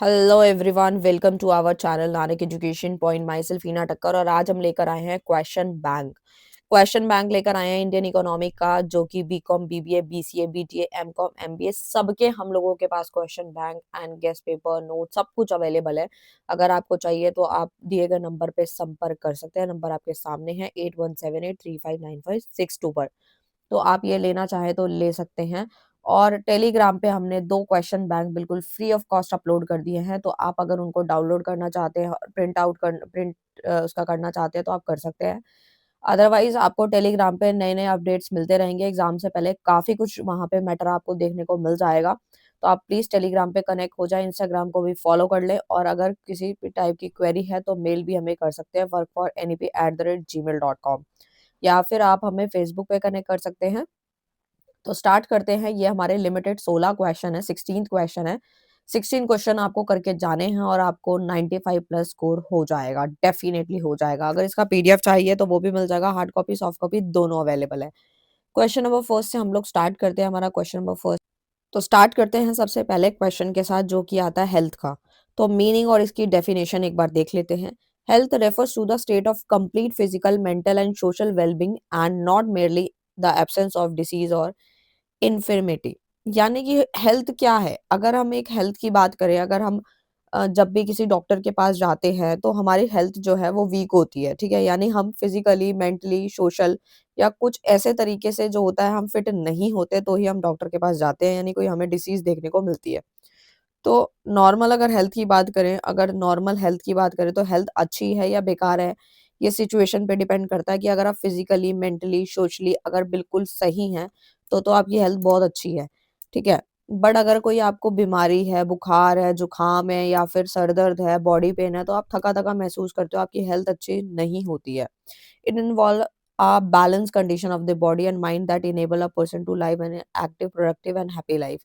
Hello everyone, welcome to our channel Nanak education point. Myself Heena Takkar और आज हम लेकर आए हैं क्वेश्चन बैंक लेकर आए हैं इंडियन इकोनॉमी का, जो कि BCom, BBA, BCA, BTA, MCom, MBA सबके हम लोगों के पास question bank and guess paper note सब कुछ अवेलेबल है। अगर आपको चाहिए तो आप दिए गए नंबर पे संपर्क कर सकते हैं। नंबर आपके सामने है 8178359562 पर। तो आप ये लेना चाहे तो ले सकते हैं। और टेलीग्राम पे हमने 2 क्वेश्चन बैंक बिल्कुल फ्री ऑफ कॉस्ट अपलोड कर दिए हैं, तो आप अगर उनको डाउनलोड करना चाहते हैं, प्रिंट उसका करना चाहते हैं तो आप कर सकते हैं। अदरवाइज़ आपको टेलीग्राम पे नए-नए अपडेट्स मिलते रहेंगे। एग्ज़ाम से पहले काफ़ी कुछ वहाँ पे मैटर आपको देखने को मिल जाएगा। तो आप प्लीज़ टेलीग्राम पे कनेक्ट हो जाएँ, इंस्टाग्राम को भी फॉलो कर लें और अगर किसी भी टाइप की क्वेरी है तो मेल भी हमें कर सकते हैं workfornep@gmail.com या फिर आप हमें फेसबुक पे कनेक्ट कर सकते हैं। तो स्टार्ट करते हैं। ये हमारे लिमिटेड 16 क्वेश्चन है, 16th क्वेश्चन है। 16 क्वेश्चन आपको करके जाने हैं और आपको 95 प्लस स्कोर हो जाएगा, डेफिनिटली हो जाएगा। अगर इसका पीडीएफ चाहिए तो वो भी मिल जाएगा, हार्ड कॉपी, सॉफ्ट कॉपी दोनों अवेलेबल है। क्वेश्चन नंबर फर्स्ट से हम लोग स्टार्ट करते हैं। हमारा क्वेश्चन नंबर फर्स्ट, तो स्टार्ट करते हैं सबसे पहले क्वेश्चन के साथ, जो कि आता है हेल्थ का। तो मीनिंग और इसकी डेफिनेशन एक बार देख लेते हैं। Health refers to the state of complete physical, mental and social wellbeing and not merely the absence of disease और इन्फिर्मिटी। यानी कि हेल्थ क्या है? अगर हम एक हेल्थ की बात करें, अगर हम जब भी किसी डॉक्टर के पास जाते हैं तो हमारी हेल्थ जो है वो वीक होती है, ठीक है? यानी हम फिजिकली, मेंटली, सोशल या कुछ ऐसे तरीके से जो होता है हम फिट नहीं होते तो ही हम डॉक्टर के पास जाते हैं, यानी कोई हमें डिसीज़ देखने को मिलती है। तो नॉर्मल अगर हेल्थ की बात करें, अगर नॉर्मल हेल्थ की बात करें तो हेल्थ अच्छी है या बेकार है, ये सिचुएशन पे डिपेंड करता है कि अगर आप फिज़िकली, मेंटली, सोशली अगर बिल्कुल सही हैं, तो आपकी हेल्थ बहुत अच्छी है, ठीक है? बट अगर कोई आपको बीमारी है, बुखार है, जुकाम है या फिर सर दर्द है, बॉडी पेन है, तो आप थका-थका महसूस करते हो, आपकी हेल्थ अच्छी नहीं होती है। It involve a balance condition of the body and mind that enable a person to live an active, productive and happy life.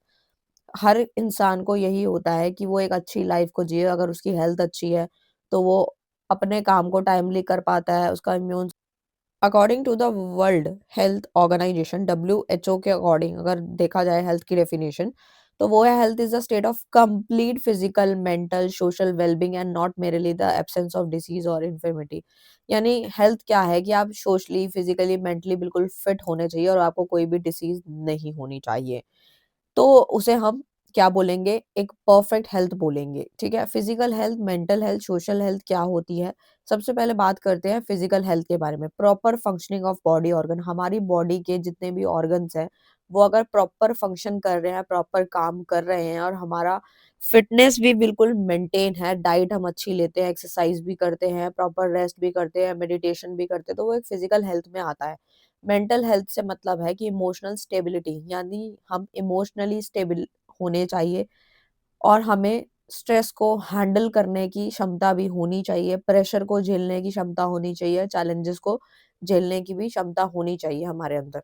हर इंसान को यही होता है कि वो एक अच्छी लाइफ को जिए। अगर उसकी हेल्थ अच्छी है, तो वो अपने काम को टाइमली कर पाता है, उसका immune according to the World Health Organization WHO के अकॉर्डिंग अगर देखा जाए हेल्थ की डेफिनेशन, तो वो है health is the state of complete physical, mental, social wellbeing and not merely the absence of disease और इन्फर्मिटी। यानी हेल्थ क्या है कि आप सोशली, फिजिकली, मेंटली बिल्कुल फिट होने चाहिए और आपको कोई भी डिसीज नहीं होनी चाहिए। तो उसे हम क्या बोलेंगे? एक परफेक्ट हेल्थ बोलेंगे, ठीक है? Physical health, mental health, social health क्या होती है? सबसे पहले बात करते हैं फिजिकल हेल्थ के बारे में। Proper functioning of body organ, हमारी बॉडी के जितने भी ऑर्गन्स हैं, वो अगर प्रॉपर फंक्शन कर रहे हैं, प्रॉपर काम कर रहे हैं और हमारा फिटनेस भी बिल्कुल मेंटेन है, डाइट हम अच्छी लेते हैं, एक्सरसाइज भी करते हैं, प्रॉपर रेस्ट भी करते हैं, मेडिटेशन भी करते हैं, तो वो एक फिजिकल हेल्थ में आता है। मेंटल हेल्थ से मतलब है कि इमोशनल स्टेबिलिटी, यानी हम इमोशनली स्टेबल होने चाहिए और हमें स्ट्रेस को हैंडल करने की क्षमता भी होनी चाहिए, प्रेशर को झेलने की क्षमता होनी चाहिए, चैलेंजेस को झेलने की भी क्षमता होनी चाहिए हमारे अंदर।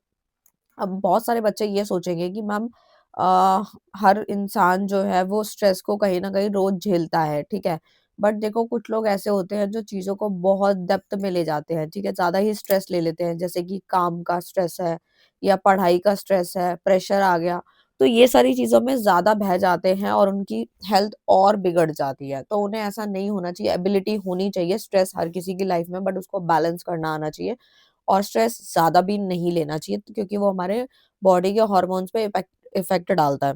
अब बहुत सारे बच्चे ये सोचेंगे कि मैम अ, हर इंसान जो है वो स्ट्रेस को कहीं न कहीं रोज़ झेलता है, ठीक है? बट देखो कुछ लोग ऐसे होते हैं जो चीज़ों को बहुत डेप्थ में ले जाते हैं, ठीक है? ज़्यादा ही स्ट्रेस ले लेते हैं, जैसे कि काम का स्ट्रेस है या पढ़ाई का स्ट्रेस है, प्रेशर आ गया, तो ये सारी चीज़ों में ज़्यादा बह जाते हैं और उनकी हेल्थ और बिगड़ जाती है। तो उन्हें ऐसा नहीं होना चाहिए, एबिलिटी होनी चाहिए स्ट्रेस हर किसी की लाइफ में, बट उसको बैलेंस करना आना चाहिए और स्ट्रेस ज़्यादा भी नहीं लेना चाहिए क्योंकि वो हमारे बॉडी के हॉर्मोन्स पे इफ़ेक्ट डालता है।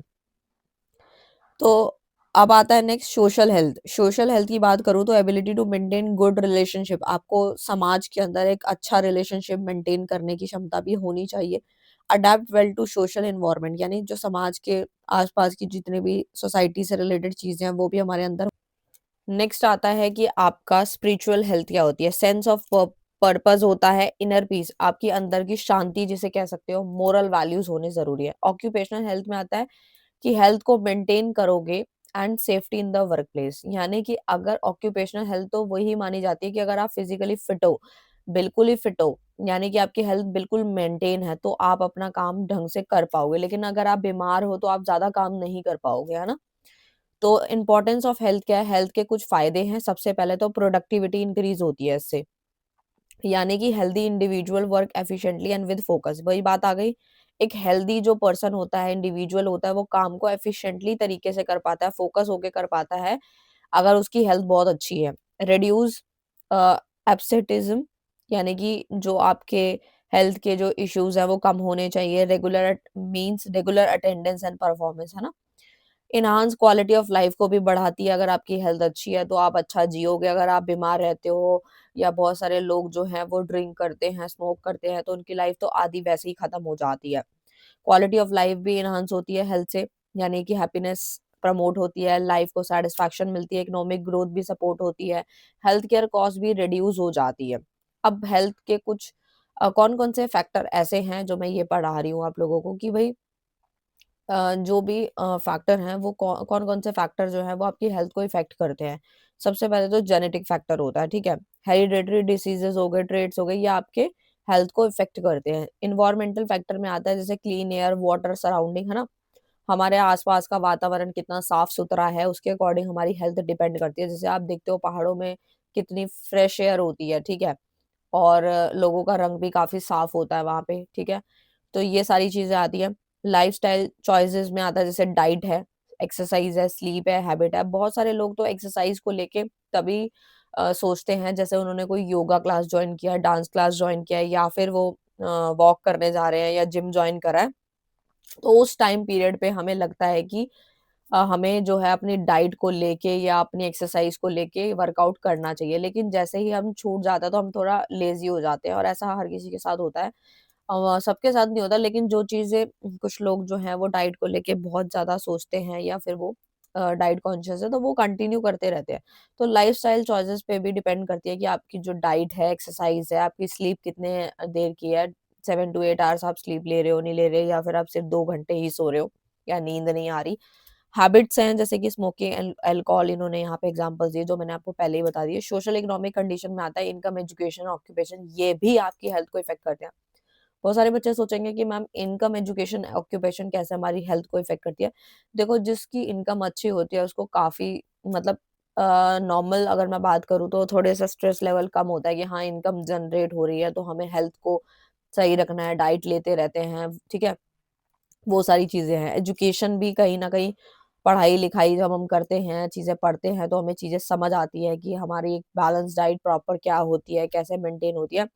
तो अब आता है next social health. Social health की बात करूँ तो ability to maintain good relationship, आपको समाज के अंदर एक अच्छा रिलेशनशिप मेंटेन करने की क्षमता भी होनी चाहिए। Adapt well to social environment, यानी जो समाज के आस-पास की जितनी भी सोसाइटी से रिलेटेड चीज़ें हैं वो भी हमारे अंदर। नेक्स्ट आता है कि आपका स्पिरिचुअल हेल्थ क्या होती है? सेंस ऑफ पर्पस होता है, इनर पीस, आपकी अंदर की शांति जिसे कह सकते हो, मोरल वैल्यूज़ होने ज़रूरी है। ऑक्यूपेशनल हेल्थ में आता है कि हेल्थ को मेंटेन करोगे and safety in the work place, यानी कि अगर ऑक्यूपेशनल हेल्थ तो वही मानी जाती है कि अगर आप फिजिकली फिट हो, बिल्कुल ही फिट हो, यानी कि आपकी हेल्थ बिल्कुल मेंटेन है, तो आप अपना काम ढंग से कर पाओगे। लेकिन अगर आप बीमार हो तो आप ज़्यादा काम नहीं कर पाओगे, है ना? तो इम्पोर्टेंस ऑफ हेल्थ क्या है? हेल्थ के कुछ फ़ायदे हैं। सबसे पहले तो प्रोडक्टिविटी इंक्रीज़ होती है इससे, यानी कि healthy individual work efficiently and with focus. वही बात आ गई, एक हेल्दी जो पर्सन होता है, इंडिविजुअल होता है, वो काम को एफिशिएंटली तरीके से कर पाता है, फोकस होके कर पाता है, अगर उसकी हेल्थ बहुत अच्छी है। रिड्यूस एब्सेंटिज़्म, यानी कि जो आपके हेल्थ के जो इश्यूज़ हैं वो कम होने चाहिए। रेगुलर अटेंडेंस एंड परफॉर्मेंस, है ना? एनहांस क्वालिटी ऑफ लाइफ को भी बढ़ाती है। अगर आपकी हेल्थ अच्छी है तो आप अच्छा जियोगे। अगर आप बीमार रहते हो, या बहुत सारे लोग जो हैं वो ड्रिंक करते हैं, स्मोक करते हैं, तो उनकी लाइफ तो आधी वैसे ही खत्म हो जाती है। क्वालिटी ऑफ लाइफ भी एनहांस होती है हेल्थ से, यानी कि हैप्पीनेस प्रमोट होती है, लाइफ को सैटिस्फैक्शन मिलती है, इकोनॉमिक ग्रोथ भी सपोर्ट होती है, हेल्थ केयर कॉस्ट भी रिड्यूस हो जाती है। अब हेल्थ के कुछ कौन-कौन से फैक्टर ऐसे हैं जो मैं ये पढ़ा रही हूँ आप लोगों को कि भई जो भी फैक्टर हैं वो कौन-कौन से फैक्टर जो हैं वो आपकी हेल्थ को इफ़ेक्ट करते हैं। सबसे पहले तो जेनेटिक फैक्टर होता है, ठीक है? हेरिडिटरी डिसीज़ेज़ हो गए, ट्रेट्स हो गए, ये आपके हेल्थ को इफ़ेक्ट करते हैं। एनवायरमेंटल फैक्टर में आता है जैसे क्लीन एयर, वाटर सराउंडिंग, है ना? हमारे आस-पास का वातावरण कितना साफ-सुथरा है, उसके अकॉर्डिंग हमारी हेल्थ डिपेंड करती है। जैसे आप देखते हो पहाड़ों में कितनी फ्रेश एयर होती है, ठीक है? और लोगों का रंग भी काफ़ी साफ होता है वहाँ पे, ठीक है? तो ये सारी चीज़ें आती हैं। लाइफ़स्टाइल चॉइसेस में आता है जैसे डाइट है, एक्सरसाइज़ है, स्लीप है, हैबिट है। बहुत सारे लोग तो एक्सरसाइज़ को लेके तभी सोचते हैं जैसे उन्होंने कोई योगा क्लास जॉइन किया है, डांस क्लास जॉइन किया है, या फिर वो वॉक करने जा रहे हैं या जिम जॉइन करा है। तो उस टाइम पीरियड पे हमें लगता है कि हमें जो है अपनी डाइट को लेके या अपनी एक्सरसाइज को लेके वर्कआउट करना चाहिए। लेकिन जैसे ही हम छूट जाता है तो हम थोड़ा लेज़ी हो जाते हैं, और ऐसा हर किसी के साथ होता है। सबके साथ नहीं होता, लेकिन जो चीज़ें कुछ लोग जो हैं वो डाइट को लेके बहुत ज़्यादा सोचते हैं, या फिर वो डाइट कॉन्शियस है तो वो कंटिन्यू करते रहते हैं। तो लाइफ़स्टाइल चॉइसेस पे भी डिपेंड करती है कि आपकी जो डाइट है, एक्सरसाइज है, आपकी स्लीप कितने देर की है, 7 टू 8 आवर्स आप स्लीप ले रहे हो, नहीं ले रहे, या फिर आप सिर्फ 2 घंटे ही सो रहे हो, या नींद नहीं आ रही। हैबिट्स हैं जैसे कि स्मोकिंग, अल्कोहल, इन्होंने यहाँ पे एग्जांपल्स दिए जो मैंने आपको पहले ही बता दिए। सोशल इकोनॉमिक कंडीशन में आता है इनकम, एजुकेशन, ऑक्यूपेशन, ये भी आपकी हेल्थ को इफेक्ट करते हैं। बहुत सारे बच्चे सोचेंगे कि मैम इनकम, एजुकेशन, ऑक्यूपेशन कैसे हमारी हेल्थ को इफेक्ट करती है। देखो, जिसकी इनकम अच्छी होती है उसको काफ़ी, मतलब नॉर्मल अगर मैं बात करूँ तो थोड़े सा स्ट्रेस लेवल कम होता है कि हाँ, इनकम जनरेट हो रही है तो हमें हेल्थ को सही रखना है, डाइट लेते रहते हैं, ठीक है? वो सारी चीज़ें हैं। एजुकेशन भी कहीं न कहीं, पढ़ाई-लिखाई जब हम करते हैं, चीज़ें पढ़ते हैं तो हमें चीज़ें समझ आती है कि हमारी एक बैलेंस डाइट प्रॉपर क्या होती है, कैसे मेंटेन होती है।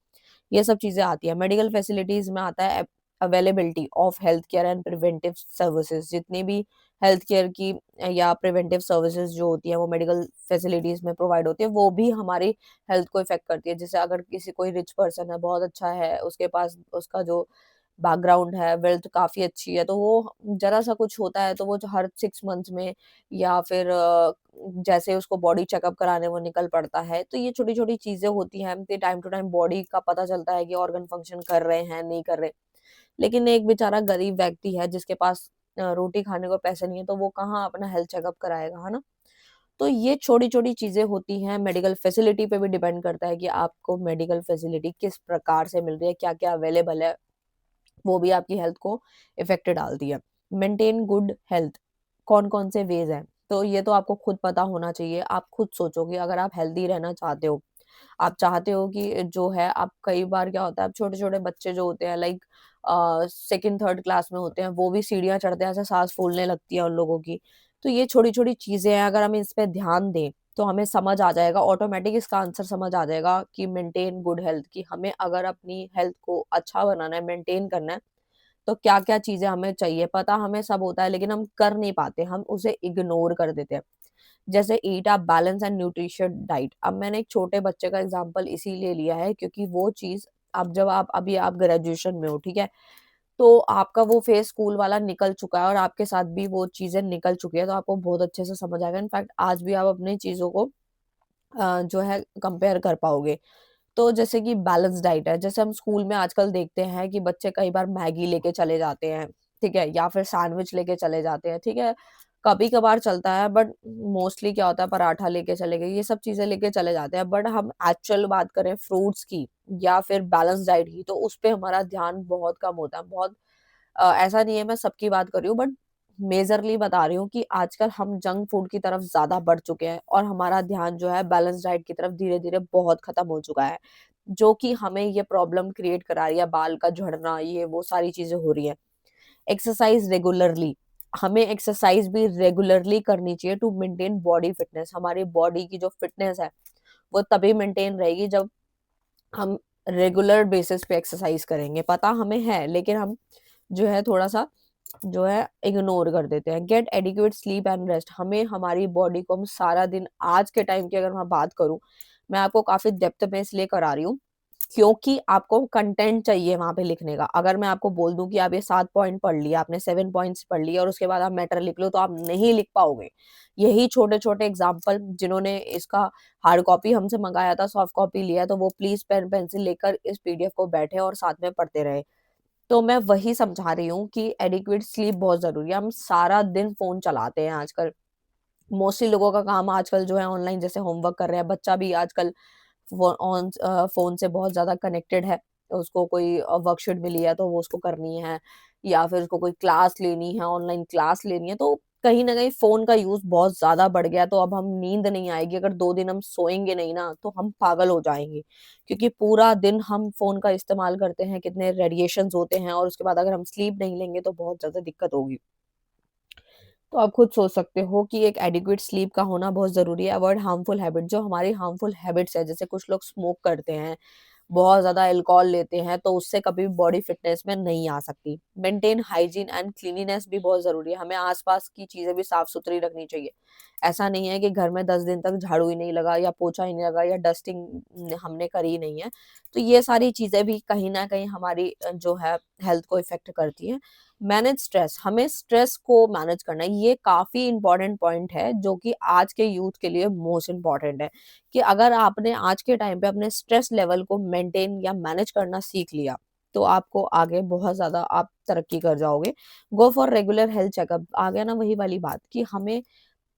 ये सब चीज़ें आती हैं। मेडिकल फैसिलिटीज़ में आता है availability of health care and preventive services. जितनी भी हेल्थ केयर की या प्रिवेंटिव सर्विसेज़ जो होती हैं वो मेडिकल फैसिलिटीज़ में प्रोवाइड होती है, वो भी हमारी हेल्थ को इफ़ेक्ट करती है। जैसे अगर किसी कोई रिच पर्सन है, बहुत अच्छा है, उसके पास उसका जो बैकग्राउंड है, वेल्थ काफ़ी अच्छी है, तो वो ज़रा-सा कुछ होता है तो वो जो हर 6 मंथ्स में, या फिर जैसे उसको बॉडी चेकअप कराने वो निकल पड़ता है। तो ये छोटी-छोटी चीज़ें होती हैं, कि टाइम टू टाइम बॉडी का पता चलता है कि ऑर्गन फंक्शन कर रहे हैं, नहीं कर रहे। लेकिन एक बेचारा गरीब व्यक्ति है जिसके पास रोटी खाने को पैसे नहीं है, तो वो कहाँ अपना हेल्थ चेकअप कराएगा, है ना? तो ये छोटी-छोटी चीज़ें होती हैं। मेडिकल फैसिलिटी पे भी डिपेंड करता है कि आपको मेडिकल फैसिलिटी किस प्रकार से मिल रही है, क्या-क्या अवेलेबल है। वो भी आपकी हेल्थ को इफ़ेक्ट डालती है। मेंटेन गुड हेल्थ, कौन-कौन से वेज़ हैं? तो ये तो आपको खुद पता होना चाहिए। आप खुद सोचो कि अगर आप हेल्दी रहना चाहते हो, आप चाहते हो कि जो है, आप कई बार क्या होता है, अब छोटे-छोटे बच्चे जो होते हैं, लाइक सेकंड, थर्ड क्लास में होते हैं, वो भी सीढ़ियाँ चढ़ते हैं, ऐसे साँस फूलने लगती है उन लोगों की। तो ये छोटी-छोटी चीज़ें हैं, अगर हम इस पे ध्यान दें, तो हमें समझ आ जाएगा, ऑटोमैटिक इसका आंसर समझ आ जाएगा कि मेंटेन गुड हेल्थ, कि हमें अगर अपनी हेल्थ को अच्छा बनाना है, मेंटेन करना है, तो क्या-क्या चीज़ें हमें चाहिए। पता हमें सब होता है, लेकिन हम कर नहीं पाते, हम उसे इग्नोर कर देते हैं। जैसे eat a balance and nutritious diet. अब मैंने एक छोटे बच्चे का एग्ज़ाम्पल इसीलिए लिया है क्योंकि वो चीज़, अब जब आप अभी आप ग्रेजुएशन में हो, ठीक है? तो आपका वो फेज़ स्कूल वाला निकल चुका है और आपके साथ भी वो चीज़ें निकल चुकी है, तो आपको बहुत अच्छे से समझ आएगा। इनफैक्ट आज भी आप अपनी चीज़ों को जो है कंपेयर कर पाओगे। तो जैसे कि बैलेंस डाइट है, जैसे हम स्कूल में आजकल देखते हैं कि बच्चे कई बार मैगी लेके चले जाते हैं, ठीक है? या फिर सैंडविच लेके चले जाते हैं, ठीक है? कभी-कभार चलता है, बट मोस्टली क्या होता है, पराठा लेके चले गए, ये सब चीज़ें लेके चले जाते हैं। बट हम एक्चुअल बात करें फ्रूट्स की या फिर बैलेंस डाइट की, तो उस पे हमारा ध्यान बहुत कम होता है। बहुत ऐसा नहीं है, मैं सबकी बात कर रही हूँ, बट मेजरली बता रही हूँ कि आजकल हम जंक फूड की तरफ ज़्यादा बढ़ चुके हैं और हमारा ध्यान जो है बैलेंस डाइट की तरफ धीरे-धीरे बहुत खत्म हो चुका है, जो कि हमें ये प्रॉब्लम क्रिएट करा रही है, बाल का झड़ना, ये वो सारी चीज़ें हो रही हैं। एक्सरसाइज रेगुलरली, हमें एक्सरसाइज भी रेगुलरली करनी चाहिए टू मेंटेन बॉडी फिटनेस। हमारी बॉडी की जो फिटनेस है वो तभी मेंटेन रहेगी जब हम रेगुलर बेसिस पे एक्सरसाइज करेंगे। पता हमें है लेकिन हम जो है थोड़ा सा जो है इग्नोर कर देते हैं। Get adequate sleep and rest, हमें हमारी बॉडी को हम सारा दिन, आज के टाइम की अगर मैं बात करूं, मैं आपको काफी डेप्थ में इसलिए करा रही हूँ क्योंकि आपको कंटेंट चाहिए वहां पे लिखने का। अगर मैं आपको बोल दूं कि आप ये 7 पॉइंट पढ़ लिया, आपने 7 पॉइंट्स पढ़ लिया और उसके बाद आप मैटर लिख लो, तो आप नहीं लिख पाओगे। यही छोटे छोटे एग्जाम्पल, जिन्होंने इसका हार्ड कॉपी हमसे मंगाया था, सॉफ्ट कॉपी लिया, तो वो प्लीज पेन पेंसिल लेकर इस पीडीएफ को बैठे और साथ में पढ़ते रहे। तो मैं वही समझा रही हूँ कि एडिक्वेट स्लीप बहुत जरूरी है। हम सारा दिन फोन चलाते हैं आजकल, मोस्टली लोगों का काम आजकल जो है ऑनलाइन, जैसे होमवर्क कर रहे हैं, बच्चा भी आजकल फोन से बहुत ज्यादा कनेक्टेड है। उसको कोई वर्कशीट मिली है तो वो उसको करनी है, या फिर उसको कोई क्लास लेनी है, ऑनलाइन क्लास लेनी है, तो कहीं ना कहीं फोन का यूज बहुत ज्यादा बढ़ गया। तो अब हम नींद नहीं आएगी, अगर 2 दिन हम सोएंगे नहीं ना तो हम पागल हो जाएंगे, क्योंकि पूरा दिन हम फोन का इस्तेमाल करते हैं, कितने रेडिएशंस होते हैं, और उसके बाद अगर हम स्लीप नहीं लेंगे तो बहुत ज्यादा दिक्कत होगी। तो आप खुद सोच सकते हो कि एक एडिक्वेट स्लीप का होना बहुत जरूरी है। अवॉइड हार्मफुल हैबिट, जो हमारी हार्मफुल हैबिट्स है, जैसे कुछ लोग स्मोक करते हैं, बहुत ज़्यादा अल्कोहल लेते हैं, तो उससे कभी बॉडी फिटनेस में नहीं आ सकती। मेंटेन हाइजीन एंड क्लीनिनेस भी बहुत ज़रूरी है, हमें आसपास की चीज़ें भी साफ-सुथरी रखनी चाहिए। ऐसा नहीं है कि घर में 10 दिन तक झाड़ू ही नहीं लगा या पोछा ही नहीं लगा या डस्टिंग हमने करी ही नहीं है। तो ये सारी चीज़ें भी कहीं न कहीं हमारी जो है हेल्थ को इफ़ेक्ट करती हैं। मैनेज स्ट्रेस, हमें स्ट्रेस को मैनेज करना है, ये काफ़ी इम्पोर्टेंट पॉइंट है जो कि आज के यूथ के लिए मोस्ट इम्पोर्टेंट है। कि अगर आपने आज के टाइम पे अपने स्ट्रेस लेवल को मेंटेन या मैनेज करना सीख लिया, तो आपको आगे बहुत ज़्यादा आप तरक्की कर जाओगे। Go for regular health checkup, आ गया ना वही वाली बात कि हमें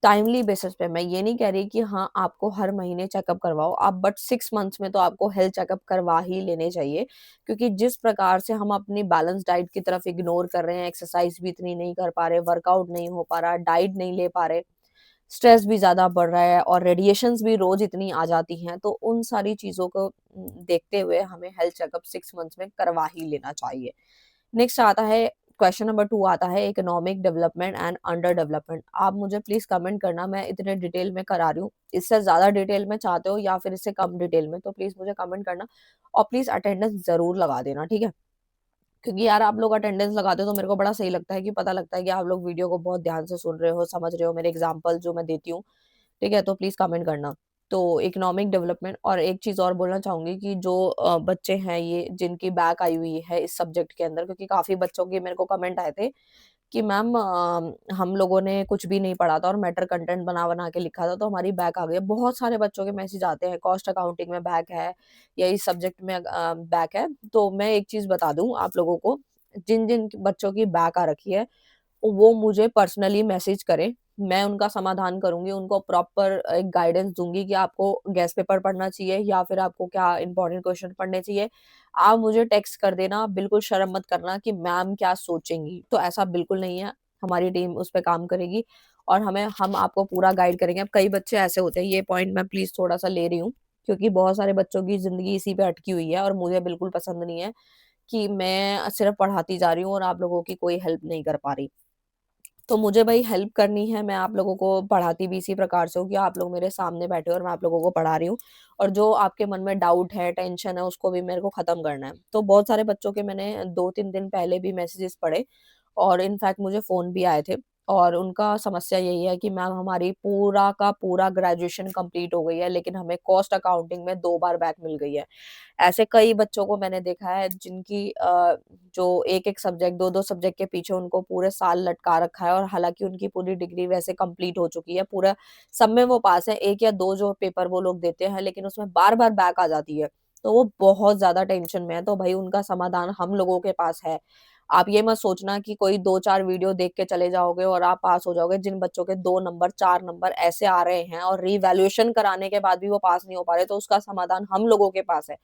टाइमली बेसिस पे, मैं ये नहीं कह रही कि हाँ, आपको हर महीने चेकअप करवाओ आप, बट 6 मंथ्स में तो आपको हेल्थ चेकअप करवा ही लेने चाहिए। क्योंकि जिस प्रकार से हम अपनी बैलेंस डाइट की तरफ इग्नोर कर रहे हैं, एक्सरसाइज भी इतनी नहीं कर पा रहे, वर्कआउट नहीं हो पा रहा, डाइट नहीं ले पा रहे, स्ट्रेस भी ज़्यादा बढ़ रहा है और रेडिएशंस भी रोज़ इतनी आ जाती हैं, तो उन सारी चीज़ों को देखते हुए हमें हेल्थ चेकअप 6 मंथ्स में करवा ही लेना चाहिए। नेक्स्ट आता है, क्वेश्चन नंबर 2 आता है, economic development and under development. आप मुझे प्लीज़ कमेंट करना, मैं इतने डिटेल में करा रही हूँ, इससे ज़्यादा डिटेल में चाहते हो या फिर इससे कम डिटेल में, तो प्लीज़ मुझे कमेंट करना और प्लीज़ अटेंडेंस ज़रूर लगा देना, ठीक है? क्योंकि यार आप लोग अटेंडेंस लगाते हो तो मेरे को बड़ा सही लगता है कि पता लगता है कि आप लोग वीडियो को बहुत ध्यान से सुन रहे हो, समझ रहे हो मेरे एग्जांपल जो मैं देती हूँ, ठीक है? तो प्लीज़ कमेंट करना। तो इकोनॉमिक डेवलपमेंट, और एक चीज़ और बोलना चाहूँगी कि जो बच्चे हैं ये जिनकी बैक आई हुई है इस सब्जेक्ट के अंदर, क्योंकि काफ़ी बच्चों के मेरे को कमेंट आए थे कि मैम हम लोगों ने कुछ भी नहीं पढ़ा था और मैटर कंटेंट बना-बना के लिखा था तो हमारी बैक आ गई है। बहुत सारे बच्चों के मैसेज आते हैं, कॉस्ट अकाउंटिंग में बैक है या इस सब्जेक्ट में बैक है। तो मैं एक चीज़ बता दूँ आप लोगों को, जिन-जिन बच्चों की बैक आ रखी है वो मुझे पर्सनली मैसेज करें, मैं उनका समाधान करूँगी, उनको प्रॉपर एक गाइडेंस दूँगी कि आपको गेस पेपर पढ़ना चाहिए या फिर आपको क्या इम्पोर्टेंट क्वेश्चन पढ़ने चाहिए। आप मुझे टेक्स्ट कर देना, बिल्कुल शर्म मत करना कि मैम क्या सोचेंगी, तो ऐसा बिल्कुल नहीं है, हमारी टीम उस पे काम करेगी और हम आपको पूरा गाइड करेंगे। अब कई बच्चे ऐसे होते हैं, ये पॉइंट मैं प्लीज़ थोड़ा-सा ले रही हूँ, क्योंकि बहुत सारे बच्चों की ज़िंदगी इसी पे अटकी हुई है और मुझे बिल्कुल पसंद नहीं है कि मैं सिर्फ़ पढ़ाती जा रही हूँ और आप लोगों की कोई हेल्प नहीं कर पा रही। तो मुझे भई हेल्प करनी है, मैं आप लोगों को पढ़ाती भी इसी प्रकार से हूँ कि आप लोग मेरे सामने बैठे हो और मैं आप लोगों को पढ़ा रही हूँ और जो आपके मन में डाउट है, टेंशन है, उसको भी मेरे को ख़त्म करना है। तो बहुत सारे बच्चों के मैंने 2-3 दिन पहले भी मैसेजेस पढ़े और इनफैक्ट मुझे फ़ोन भी आए थे और उनका समस्या यही है कि मैम हमारी पूरा का पूरा ग्रेजुएशन कंप्लीट हो गई है, लेकिन हमें कॉस्ट अकाउंटिंग में 2 बार बैक मिल गई है। ऐसे कई बच्चों को मैंने देखा है जिनकी जो एक-एक सब्जेक्ट, 2-2 सब्जेक्ट के पीछे उनको पूरे साल लटका रखा है और हालाँकि उनकी पूरी डिग्री वैसे कंप्लीट हो चुकी है, पूरा सब में वो पास है, 1 या 2 जो पेपर वो लोग देते हैं, लेकिन उसमें बार-बार बैक आ जाती है, तो वो बहुत ज़्यादा टेंशन में है, तो भई उनका समाधान हम लोगों के पास है। आप ये मत सोचना कि कोई 2-4 वीडियो देख के चले जाओगे और आप पास हो जाओगे, जिन बच्चों के 2 नंबर, 4 नंबर ऐसे आ रहे हैं और रीवैल्यूएशन कराने के बाद भी वो पास नहीं हो पा रहे, तो उसका समाधान हम लोगों के पास है।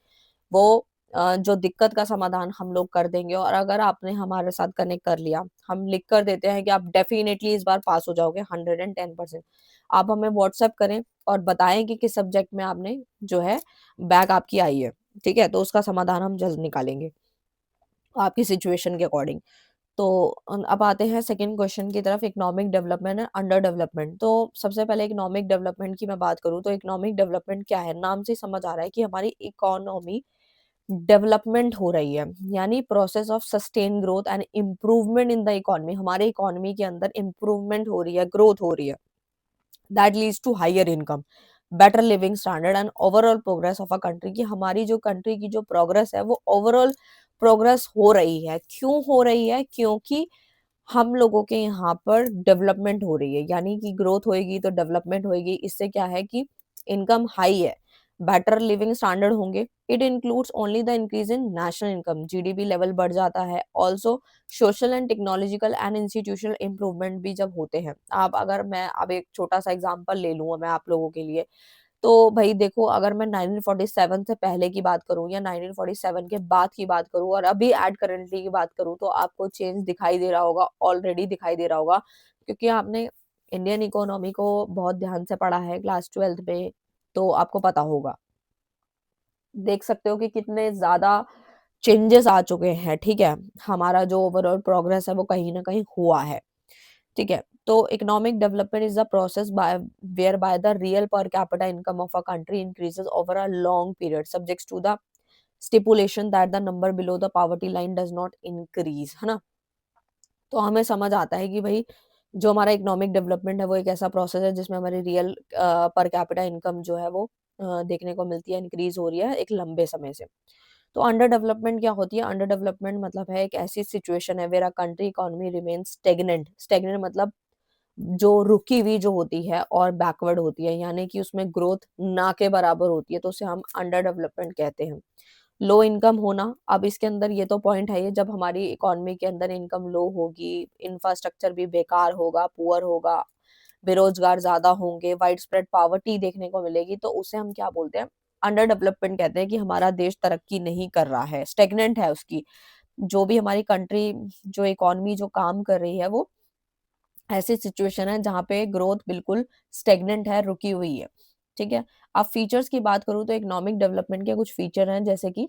वो जो दिक्कत का समाधान हम लोग कर देंगे और अगर आपने हमारे साथ कनेक्ट कर लिया, हम लिख कर देते हैं कि आप डेफ़िनिटली इस बार पास हो जाओगे 110%। आप हमें व्हाट्सएप करें और बताएँ कि किस सब्जेक्ट में आपने जो है बैक आपकी आई है, ठीक है? तो उसका समाधान हम जल्द निकालेंगे, आपकी सिचुएशन के अकॉर्डिंग। तो अब आते हैं सेकंड क्वेश्चन की तरफ, economic development and under development. तो सबसे पहले इकोनॉमिक डेवलपमेंट की मैं बात करूँ तो इकोनॉमिक डेवलपमेंट क्या है, नाम से ही समझ आ रहा है कि हमारी इकोनॉमी डेवलपमेंट हो रही है, यानी process of sustain growth and improvement in the economy, हमारे इकोनॉमी के अंदर इम्प्रूवमेंट हो रही है, ग्रोथ हो रही है, that leads to higher income, better living standard and overall progress of a country, की हमारी जो कंट्री की जो प्रोग्रेस है वो ओवरऑल प्रोग्रेस हो रही है। क्यों हो रही है? क्योंकि हम लोगों के यहाँ पर डेवलपमेंट हो रही है, यानी कि ग्रोथ होएगी तो डेवलपमेंट होएगी। इससे क्या है कि इनकम हाई है, बेटर लिविंग स्टैंडर्ड होंगे। It includes only the increase in national income, GDP level बढ़ जाता है। Also social and technological and institutional improvement भी जब होते हैं। आप अगर मैं अब एक छोटा सा एग्जांपल ले लूँ मैं आप लोगों के लिए, तो भाई देखो, अगर मैं 1947 से पहले की बात करूं या 1947 के बाद की बात करूं और अभी एट करेंटली की बात करूं, तो आपको चेंज दिखाई दे रहा होगा, ऑलरेडी दिखाई दे रहा होगा, क्योंकि आपने इंडियन इकोनॉमी को बहुत ध्यान से पढ़ा है क्लास 12th में, तो आपको पता होगा। देख सकते हो कि कितने ज्यादा चेंजेस आ चुके हैं, ठीक है। हमारा जो ओवरऑल प्रोग्रेस है वो कहीं ना कहीं हुआ है, ठीक है। तो economic development is the process by where by the real per capita income of a country increases over a long period subjects to the stipulation that the number below the poverty line does not increase, है ना। तो हमें समझ आता है कि भाई जो हमारा इकोनॉमिक डेवलपमेंट है वो एक ऐसा प्रोसेस है जिसमें हमारी रियल पर कैपिटा इनकम जो है वो देखने को मिलती है, इंक्रीज हो रही है एक लंबे समय से। तो अंडर डेवलपमेंट क्या होती है? अंडर डेवलपमेंट मतलब है एक ऐसी सिचुएशन है where a country economy remain stagnant, stagnant मतलब जो रुकी हुई जो होती है और बैकवर्ड होती है, यानी कि उसमें ग्रोथ ना के बराबर होती है, तो उसे हम अंडर डेवलपमेंट कहते हैं। लो इनकम होना, अब इसके अंदर ये तो पॉइंट है, ये जब हमारी इकोनॉमी के अंदर इनकम लो होगी, इंफ्रास्ट्रक्चर भी बेकार होगा, पुअर होगा, बेरोजगार ज्यादा होंगे, वाइड स्प्रेड पॉवर्टी देखने को मिलेगी, तो उसे हम क्या बोलते हैं? अंडर डेवलपमेंट कहते हैं, कि हमारा देश तरक्की नहीं कर रहा है, स्टेगनेंट है उसकी जो भी हमारी कंट्री, जो इकोनॉमी जो काम कर रही है वो ऐसी सिचुएशन है जहाँ पे ग्रोथ बिल्कुल स्टेगनेंट है, रुकी हुई है, ठीक है। अब फीचर्स की बात करूँ तो इकोनॉमिक डेवलपमेंट के कुछ फीचर हैं, जैसे कि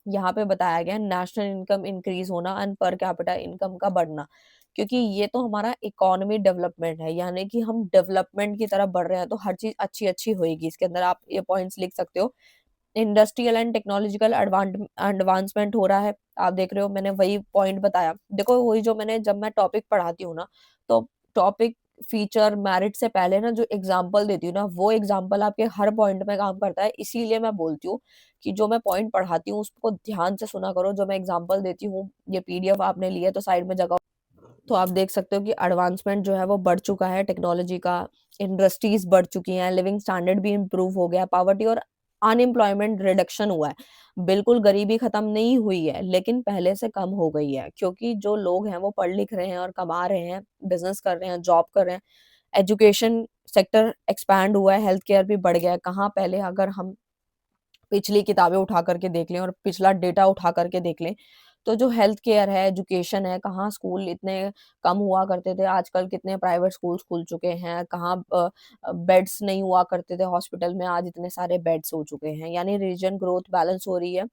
यहाँ पे बताया गया है नेशनल इनकम इंक्रीज होना एंड पर कैपिटा इनकम का बढ़ना, क्योंकि ये तो हमारा इकोनॉमी डेवलपमेंट है, यानी कि हम डेवलपमेंट की तरफ बढ़ रहे हैं, तो हर चीज अच्छी अच्छी होएगी। इसके अंदर आप ये पॉइंट्स लिख सकते हो। इंडस्ट्रियल एंड टेक्नोलॉजिकल एडवांसमेंट हो रहा है, आप देख रहे हो, मैंने वही पॉइंट बताया। देखो वही जो मैंने, जब मैं टॉपिक पढ़ाती हूँ ना, तो टॉपिक फीचर मेरिट से पहले ना जो एग्जांपल देती हूँ ना, वो एग्जांपल आपके हर पॉइंट में काम करता है। इसीलिए मैं बोलती हूँ कि जो मैं पॉइंट पढ़ाती हूँ उसको ध्यान से सुना करो, जो मैं एग्जांपल देती हूँ। ये पीडीएफ आपने लिया तो साइड में जगह, तो आप देख सकते हो कि एडवांसमेंट जो है वो बढ़ चुका है टेक्नोलॉजी का, इंडस्ट्रीज बढ़ चुकी हैं, लिविंग स्टैंडर्ड भी इम्प्रूव हो गया, पॉवर्टी और अनएम्प्लॉयमेंट रिडक्शन हुआ है। बिल्कुल गरीबी खत्म नहीं हुई है, लेकिन पहले से कम हो गई है, क्योंकि जो लोग हैं वो पढ़ लिख रहे हैं और कमा रहे हैं, बिजनेस कर रहे हैं, जॉब कर रहे हैं, एजुकेशन सेक्टर एक्सपैंड हुआ है, हेल्थ केयर भी बढ़ गया है। कहाँ पहले अगर हम पिछली किताबें उठा करके देख लें और पिछला डेटा उठा करके देख लें, तो जो हेल्थ केयर है, एजुकेशन है, कहाँ स्कूल इतने कम हुआ करते थे, आजकल कितने प्राइवेट स्कूल्स खुल चुके हैं, कहाँ बेड्स नहीं हुआ करते थे हॉस्पिटल में, आज इतने सारे बेड्स हो चुके हैं, यानी रीजन ग्रोथ बैलेंस हो रही है।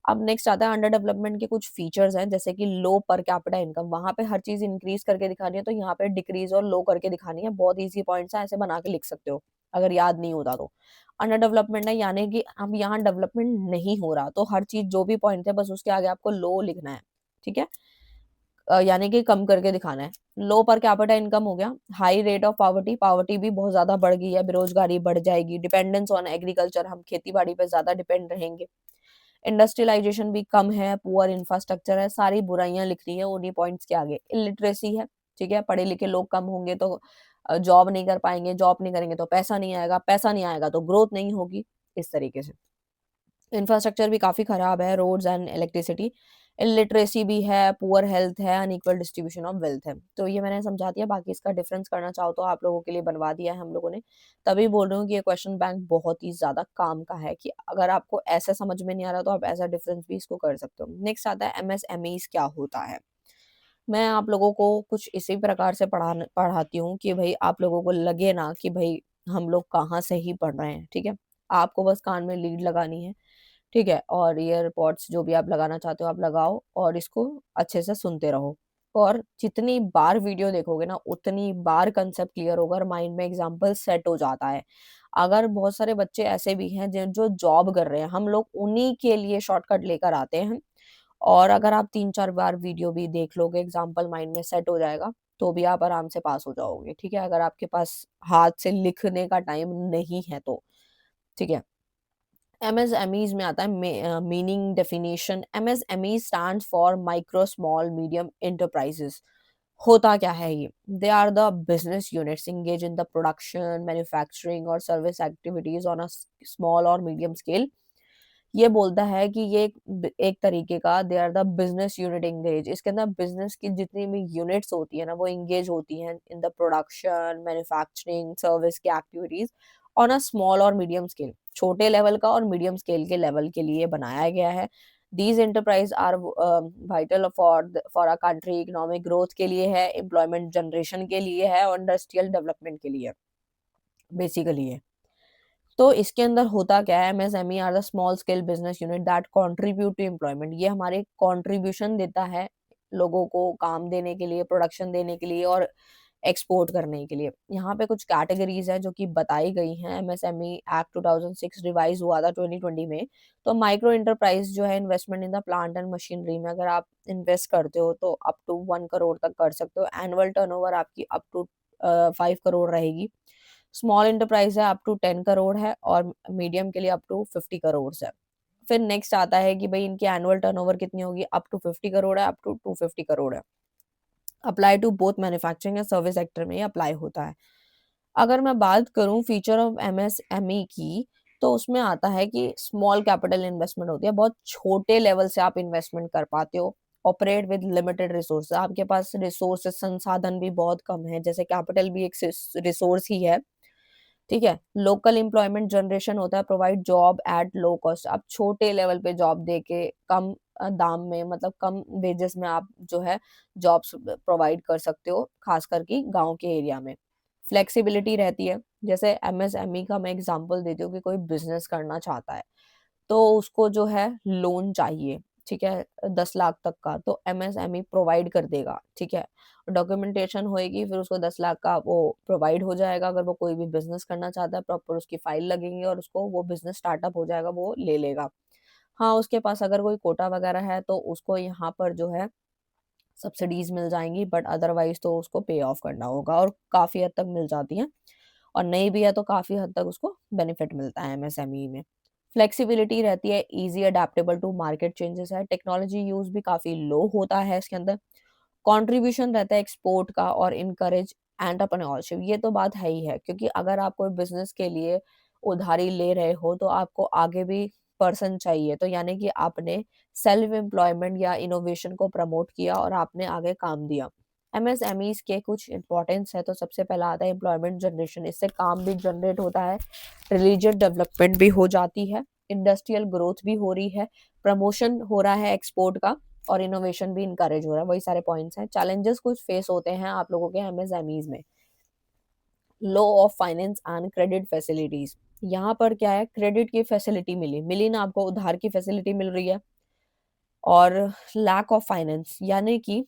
अब नेक्स्ट आता है अंडर डेवलपमेंट के कुछ फीचर्स हैं, जैसे कि लो पर कैपिटा इनकम, वहां पे हर चीज इंक्रीज करके दिखानी है, तो यहाँ पे डिक्रीज और लो करके दिखानी है। बहुत इजी पॉइंट्स हैं, ऐसे बना के लिख सकते हो अगर याद नहीं होता तो। अंडर डेवलपमेंट है, यानी कि अब यहाँ डेवलपमेंट नहीं हो रहा, तो हर चीज जो भी पॉइंट है बस उसके आगे आपको लो लिखना है, ठीक है। यानी कि कम करके दिखाना है। लो पर कैपिटा इनकम हो गया। High rate of poverty, poverty भी बहुत ज्यादा बढ़ गई है, बेरोजगारी बढ़ जाएगी। डिपेंडेंस ऑन एग्रीकल्चर, हम खेती बाड़ी पे ज्यादा डिपेंड रहेंगे। इंडस्ट्रियलाइजेशन भी कम है, पुअर इंफ्रास्ट्रक्चर है, सारी बुराइयां लिख रही है उन्हीं पॉइंट्स के आगे। इलिटरेसी है, ठीक है, पढ़े लिखे लोग कम होंगे तो जॉब नहीं कर पाएंगे, जॉब नहीं करेंगे तो पैसा नहीं आएगा, पैसा नहीं आएगा तो ग्रोथ नहीं होगी, इस तरीके से। इंफ्रास्ट्रक्चर भी काफी खराब है, रोड्स एंड इलेक्ट्रिसिटी। इलिटरेसी भी है, पुअर हेल्थ है, अनइक्वल डिस्ट्रीब्यूशन ऑफ वेल्थ है। तो ये मैंने समझा दिया, बाकी इसका डिफरेंस करना चाहो तो आप लोगों के लिए बनवा दिया है हम लोगों ने। तभी बोल रही हूँ कि ये क्वेश्चन बैंक बहुत ही ज्यादा काम का है, कि अगर आपको ऐसा समझ में नहीं आ रहा तो आप ऐसा डिफरेंस भी इसको कर सकते हो। नेक्स्ट आता है एमएसएमईज क्या होता है। मैं आप लोगों को कुछ इसी प्रकार से पढ़ाती हूँ कि भाई आप लोगों को लगे ना कि भाई हम लोग कहाँ से ही पढ़ रहे हैं, ठीक है। आपको बस कान में लीड लगानी है, ठीक है, और ईयरपॉड्स जो भी आप लगाना चाहते हो आप लगाओ और इसको अच्छे से सुनते रहो। और जितनी बार वीडियो देखोगे ना उतनी बार कंसेप्ट क्लियर होगा और माइंड में एग्जाम्पल सेट हो जाता है। अगर बहुत सारे बच्चे ऐसे भी हैं जो जॉब कर रहे हैं, हम लोग उन्हीं के लिए शॉर्टकट लेकर आते हैं, और अगर आप 3-4 बार वीडियो भी देख लोगे, एग्जाम्पल माइंड में सेट हो जाएगा, तो भी आप आराम से पास हो जाओगे, ठीक है? अगर आपके पास हाथ से लिखने का टाइम नहीं है तो, ठीक है? एमएसएमईज में आता है meaning definition. MSME stands for micro small medium enterprises. होता क्या है ये? They are the business units engage in the production, manufacturing और service activities on a small और मीडियम स्केल। ये बोलता है कि ये एक तरीके का they are the business unit engage. इसके अंदर बिजनेस की जितनी भी यूनिट्स होती है ना वो एंगेज होती हैं इन द प्रोडक्शन, मैन्युफैक्चरिंग, सर्विस की एक्टिविटीज ऑन अ स्मॉल और मीडियम स्केल। छोटे लेवल का और मीडियम स्केल के लेवल के लिए बनाया गया है। These enterprise are vital for a country, economic growth के लिए है, एम्प्लॉयमेंट जनरेशन के लिए है और इंडस्ट्रियल डेवलपमेंट के लिए बेसिकली है। तो इसके अंदर होता क्या है? MSME are the small scale business unit that contribute to employment. ये हमारे कंट्रीब्यूशन देता है लोगों को काम देने के लिए, प्रोडक्शन देने के लिए और एक्सपोर्ट करने के लिए। यहाँ पे कुछ कैटेगरीज है जो कि बताई गई हैं। एमएसएमई एक्ट 2006 रिवाइज हुआ था 2020 में। तो माइक्रो एंटरप्राइज जो है investment in the plant and machinery में अगर आप इन्वेस्ट करते हो तो अप टू 1 करोड़ तक कर सकते हो। एनुअल टर्नओवर आपकी अप टू 5 करोड़ रहेगी। स्मॉल एंटरप्राइज है अप टू 10 करोड़ है और मीडियम के लिए अप टू 50 करोड़ है। फिर नेक्स्ट आता है कि भाई इनकी एनुअल टर्नओवर कितनी होगी? अप टू 50 करोड़ है, अप टू 250 करोड़ है। अप्लाई टू बोथ मैन्युफैक्चरिंग या सर्विस सेक्टर में ये अप्लाई होता है। अगर मैं बात करूं फीचर ऑफ एमएसएमई की, तो उसमें आता है कि स्मॉल कैपिटल इन्वेस्टमेंट होती है। बहुत छोटे लेवल से आप इन्वेस्टमेंट कर पाते हो। ऑपरेट विद लिमिटेड रिसोर्स, आपके पास रिसोर्सेज संसाधन भी बहुत कम है, जैसे कैपिटल भी एक रिसोर्स ही है, ठीक है? लोकल एम्प्लॉयमेंट जनरेशन होता है, provide job at low cost. आप छोटे लेवल पे जॉब दे के कम दाम में, मतलब कम वेजेस में आप जो है जॉब्स प्रोवाइड कर सकते हो, खास करके गांव के एरिया में। फ्लेक्सिबिलिटी रहती है। जैसे एमएसएमई का मैं एग्जांपल देती हूँ कि कोई बिजनेस करना चाहता है तो उसको जो है लोन चाहिए, ठीक है, 10 लाख तक का, तो एमएसएमई प्रोवाइड कर देगा, ठीक है। डॉक्यूमेंटेशन होएगी, फिर उसको 10 लाख का वो प्रोवाइड हो जाएगा। अगर वो कोई भी बिजनेस करना चाहता है, प्रॉपर उसकी फाइल लगेंगे और उसको वो बिजनेस स्टार्टअप हो जाएगा, वो ले लेगा। हाँ, उसके पास अगर कोई कोटा वगैरह है तो उसको यहाँ पर जो है सब्सिडीज मिल जाएंगी, बट अदरवाइज तो उसको पे ऑफ करना होगा और काफी हद तक मिल जाती हैं। और नहीं भी है तो काफी हद तक उसको बेनिफिट मिलता है एमएसएमई में। फ्लेक्सिबिलिटी रहती है, easy adaptable to market changes है। टेक्नोलॉजी यूज भी काफी लो होता है इसके अंदर। कंट्रीब्यूशन रहता है एक्सपोर्ट का और इनकरेज एंटरप्रेन्योरशिप। ये तो बात है ही है, क्योंकि अगर आप कोई बिजनेस के लिए उधारी ले रहे हो तो आपको आगे भी पर्सन चाहिए, तो यानी कि आपने सेल्फ एम्प्लॉयमेंट या इनोवेशन को प्रमोट किया और आपने आगे काम दिया। एमएसएमईज के कुछ इंपॉर्टेंस है, तो सबसे पहला आता है एम्प्लॉयमेंट जनरेशन। इससे काम भी जनरेट होता है, रिलीजियस डेवलपमेंट भी हो जाती है, इंडस्ट्रियल ग्रोथ भी हो रही है, प्रमोशन हो रहा है एक्सपोर्ट का और इनोवेशन भी इनकरेज हो रहा है। वही सारे पॉइंट्स हैं। चैलेंजेस कुछ फेस होते हैं आप लोगों के एमएसएमईज में। Low of finance and credit facilities. यहाँ पर क्या है, क्रेडिट की फैसिलिटी मिली मिली ना आपको, उधार की फैसिलिटी मिल रही है। और लैक ऑफ फाइनेंस, यानी कि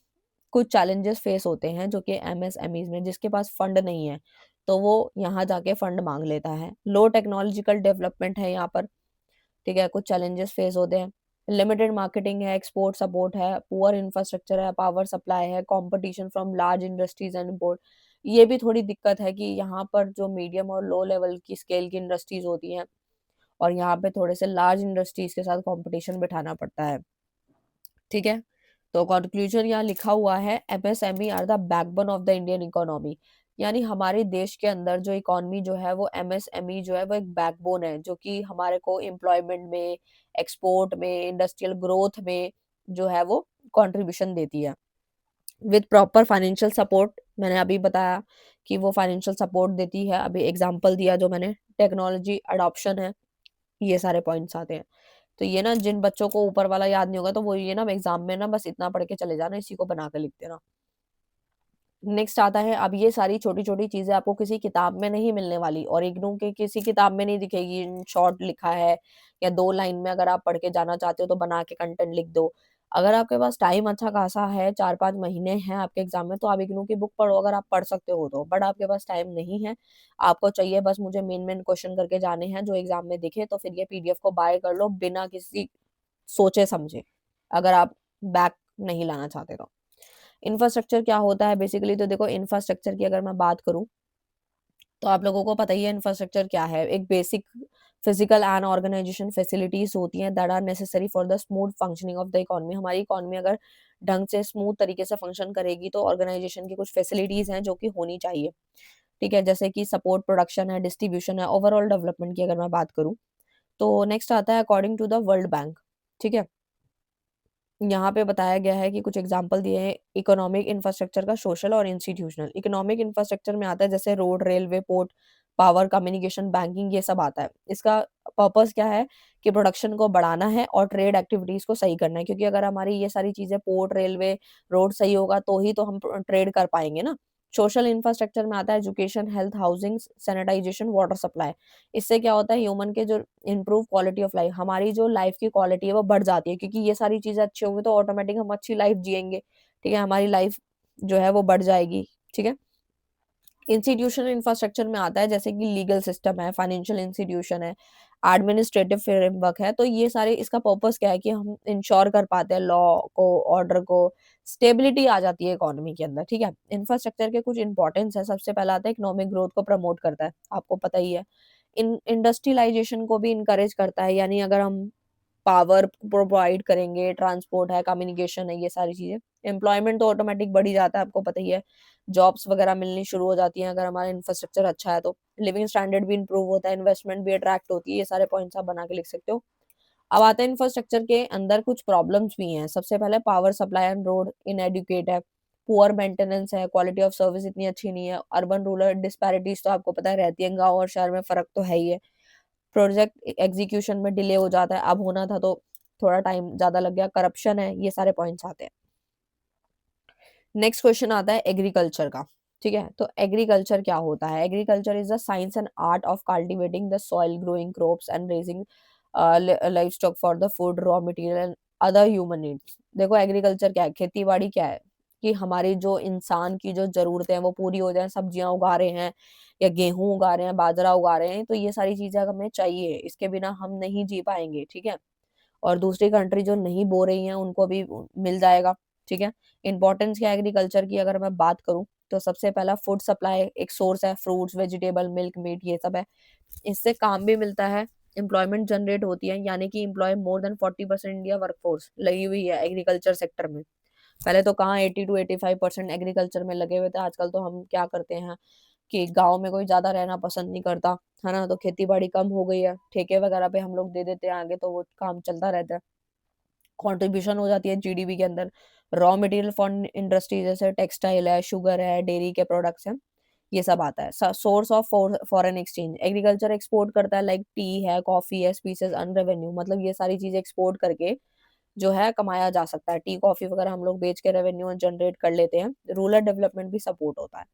कुछ चैलेंजेस फेस होते हैं जो कि एमएसएमईज में, जिसके पास फंड नहीं है तो वो यहाँ जाके फंड मांग लेता है। लो टेक्नोलॉजिकल डेवलपमेंट है यहाँ पर, ठीक है, कुछ चैलेंजेस फेस होते हैं। लिमिटेड मार्केटिंग है, एक्सपोर्ट सपोर्ट है, पुअर इंफ्रास्ट्रक्चर है, पावर सप्लाई है, competition from large industries and import. ये भी थोड़ी दिक्कत है कि यहाँ पर जो मीडियम और लो लेवल की स्केल की इंडस्ट्रीज होती हैं और यहाँ पे थोड़े से लार्ज इंडस्ट्रीज के साथ कंपटीशन बिठाना पड़ता है, ठीक है। तो कंक्लूजन यहाँ लिखा हुआ है, MSME are the backbone of the Indian economy. यानी हमारे देश के अंदर जो इकोनॉमी जो है वो एमएसएमई जो है वो एक बैकबोन है, जो कि हमारे को एम्प्लॉयमेंट में, एक्सपोर्ट में, इंडस्ट्रियल ग्रोथ में जो है वो कंट्रीब्यूशन देती है। विद प्रॉपर फाइनेंशियल सपोर्ट, मैंने अभी बताया कि वो फाइनेंशियल सपोर्ट देती है, अभी एग्जांपल दिया जो मैंने, टेक्नोलॉजी अडॉप्शन है, ये सारे पॉइंट्स आते हैं। तो ये ना जिन बच्चों को ऊपर वाला याद नहीं होगा तो वो ये ना एग्जाम में ना बस इतना पढ़ के चले जाना, इसी को बना के लिख देना। नेक्स्ट आता है, अब ये सारी छोटी छोटी चीजें आपको किसी किताब में नहीं मिलने वाली और इग्नू के किसी किताब में नहीं दिखेगी। इन शॉर्ट लिखा है या 2 लाइन में अगर आप पढ़ के जाना चाहते हो तो बना के कंटेंट लिख दो। अगर आपके पास टाइम अच्छा खासा है, 4-5 महीने हैं आपके एग्जाम में, तो आप इग्नू की बुक पढ़ो अगर आप पढ़ सकते हो तो। बट आपके पास टाइम नहीं है, आपको चाहिए बस मुझे मेन मेन क्वेश्चन करके जाने हैं जो एग्जाम में दिखे, तो फिर ये पीडीएफ को बाय कर लो बिना किसी सोचे समझे, अगर आप बैक नहीं लाना चाहते तो। इंफ्रास्ट्रक्चर क्या होता है बेसिकली, तो देखो इंफ्रास्ट्रक्चर की अगर मैं बात करूं तो आप लोगों को पता ही है इंफ्रास्ट्रक्चर क्या है। एक basic physical and organization facilities होती हैं that are necessary for the smooth functioning of the economy. हमारी इकोनॉमी अगर ढंग से स्मूथ तरीके से फंक्शन करेगी तो ऑर्गेनाइजेशन की कुछ फैसिलिटीज हैं जो कि होनी चाहिए, ठीक है, जैसे कि सपोर्ट प्रोडक्शन है, डिस्ट्रीब्यूशन है, ओवरऑल डेवलपमेंट की अगर मैं बात करूं। तो नेक्स्ट आता है according to the World Bank, ठीक है। यहाँ पे बताया गया है कि कुछ एग्जांपल दिए हैं इकोनॉमिक इंफ्रास्ट्रक्चर का, सोशल और इंस्टीट्यूशनल। इकोनॉमिक इंफ्रास्ट्रक्चर में आता है जैसे road, railway, port, power, communication, banking, ये सब आता है। इसका पर्पस क्या है कि प्रोडक्शन को बढ़ाना है और ट्रेड एक्टिविटीज को सही करना है, क्योंकि अगर हमारी ये सारी चीजें पोर्ट, रेलवे, रोड सही होगा तो ही तो हम ट्रेड कर पाएंगे ना। सोशल इंफ्रास्ट्रक्चर में आता है education, health, housing, sanitization, water supply. इससे क्या होता है ह्यूमन के जो इम्प्रूव क्वालिटी ऑफ लाइफ, हमारी जो लाइफ की क्वालिटी है वो बढ़ जाती है, क्योंकि ये सारी चीजें अच्छी होंगी तो ऑटोमेटिक हम अच्छी लाइफ जिएंगे, ठीक है, हमारी लाइफ जो है वो बढ़ जाएगी, ठीक है। इंस्टीट्यूशनल इंफ्रास्ट्रक्चर में आता है जैसे कि लीगल सिस्टम है, फाइनेंशियल इंस्टीट्यूशन है, एडमिनिस्ट्रेटिव फ्रेमवर्क है। तो ये सारे, इसका पर्पस क्या है कि हम इंश्योर कर पाते हैं लॉ को, ऑर्डर को, स्टेबिलिटी आ जाती है इकोनॉमी के अंदर, ठीक है। इंफ्रास्ट्रक्चर के कुछ इंपॉर्टेंस है, सबसे पहला आता है इकोनॉमिक ग्रोथ को प्रमोट करता है, आपको पता ही है। इन इंडस्ट्रियलाइजेशन को भी इनकरेज करता है, यानी अगर हम पावर प्रोवाइड करेंगे, ट्रांसपोर्ट है, कम्युनिकेशन है, ये सारी चीजें, एम्प्लॉयमेंट तो ऑटोमेटिक बढ़ ही जाता है, आपको पता ही है। जॉब्स वगैरह मिलनी शुरू हो जाती हैं अगर हमारा इंफ्रास्ट्रक्चर अच्छा है तो। लिविंग स्टैंडर्ड भी इंप्रूव होता है, इन्वेस्टमेंट भी अट्रैक्ट होती है, ये सारे पॉइंट्स आप बना के लिख सकते हो। अब आते हैं इंफ्रास्ट्रक्चर के अंदर कुछ प्रॉब्लम्स भी हैं। सबसे पहले power supply and road inadequate है, पुअर मेंटेनेंस है, क्वालिटी ऑफ सर्विस इतनी अच्छी नहीं है, अर्बन रूरल डिस्पैरिटीज तो आपको पता है रहती है, गांव और शहर में फर्क तो है ही है। प्रोजेक्ट एग्जीक्यूशन में डिले हो जाता है, अब होना था तो थोड़ा टाइम ज्यादा लग गया, करप्शन है, ये सारे पॉइंट्स आते हैं। नेक्स्ट क्वेश्चन आता है एग्रीकल्चर का, ठीक है। तो एग्रीकल्चर क्या होता है, agriculture is the science and art of cultivating the soil, growing crops and raising live stock for the food, raw material and other human needs. देखो एग्रीकल्चर क्या है, खेती बाड़ी क्या है कि हमारी जो इंसान की जो जरूरतें हैं वो पूरी हो जाए, सब्जियां उगा रहे हैं या गेहूं उगा रहे हैं, बाजरा उगा रहे हैं, तो ये सारी चीजें हमें चाहिए, इसके बिना हम नहीं जी पाएंगे, ठीक है। और दूसरी कंट्री जो नहीं बो रही हैं उनको भी मिल जाएगा, ठीक है। इंपॉर्टेंस क्या है एग्रीकल्चर की अगर मैं बात करूं तो सबसे पहला फूड सप्लाई एक सोर्स है, फ्रूट्स, वेजिटेबल, मिल्क, मीट, ये सब है। इससे काम भी मिलता है, एम्प्लॉयमेंट जनरेट होती है, यानी कि employ more than 40% India workforce लगी हुई है एग्रीकल्चर सेक्टर में। पहले तो कहाँ 80 to 85% एग्रीकल्चर में लगे हुए थे, आजकल तो हम क्या करते हैं कि गांव में कोई ज्यादा रहना पसंद नहीं करता, है ना, तो खेती बाड़ी कम हो गई है, ठेके वगैरह पे हम लोग दे देते हैं आगे, तो वो काम चलता रहता है, कंट्रीब्यूशन हो जाती है जीडीपी के अंदर। रॉ मटेरियल फॉर इंडस्ट्री जैसे टेक्सटाइल है, शुगर है, डेयरी के प्रोडक्ट्स हैं, ये सब आता है। Source of foreign exchange, agriculture export करता है, लाइक टी है, कॉफी है, स्पीसेस, अन रेवेन्यू, मतलब ये सारी चीजें एक्सपोर्ट करके जो है कमाया जा सकता है। टी कॉफी वगैरह हम लोग बेच के रेवेन्यू जनरेट कर लेते हैं, रूरल डेवलपमेंट भी सपोर्ट होता है,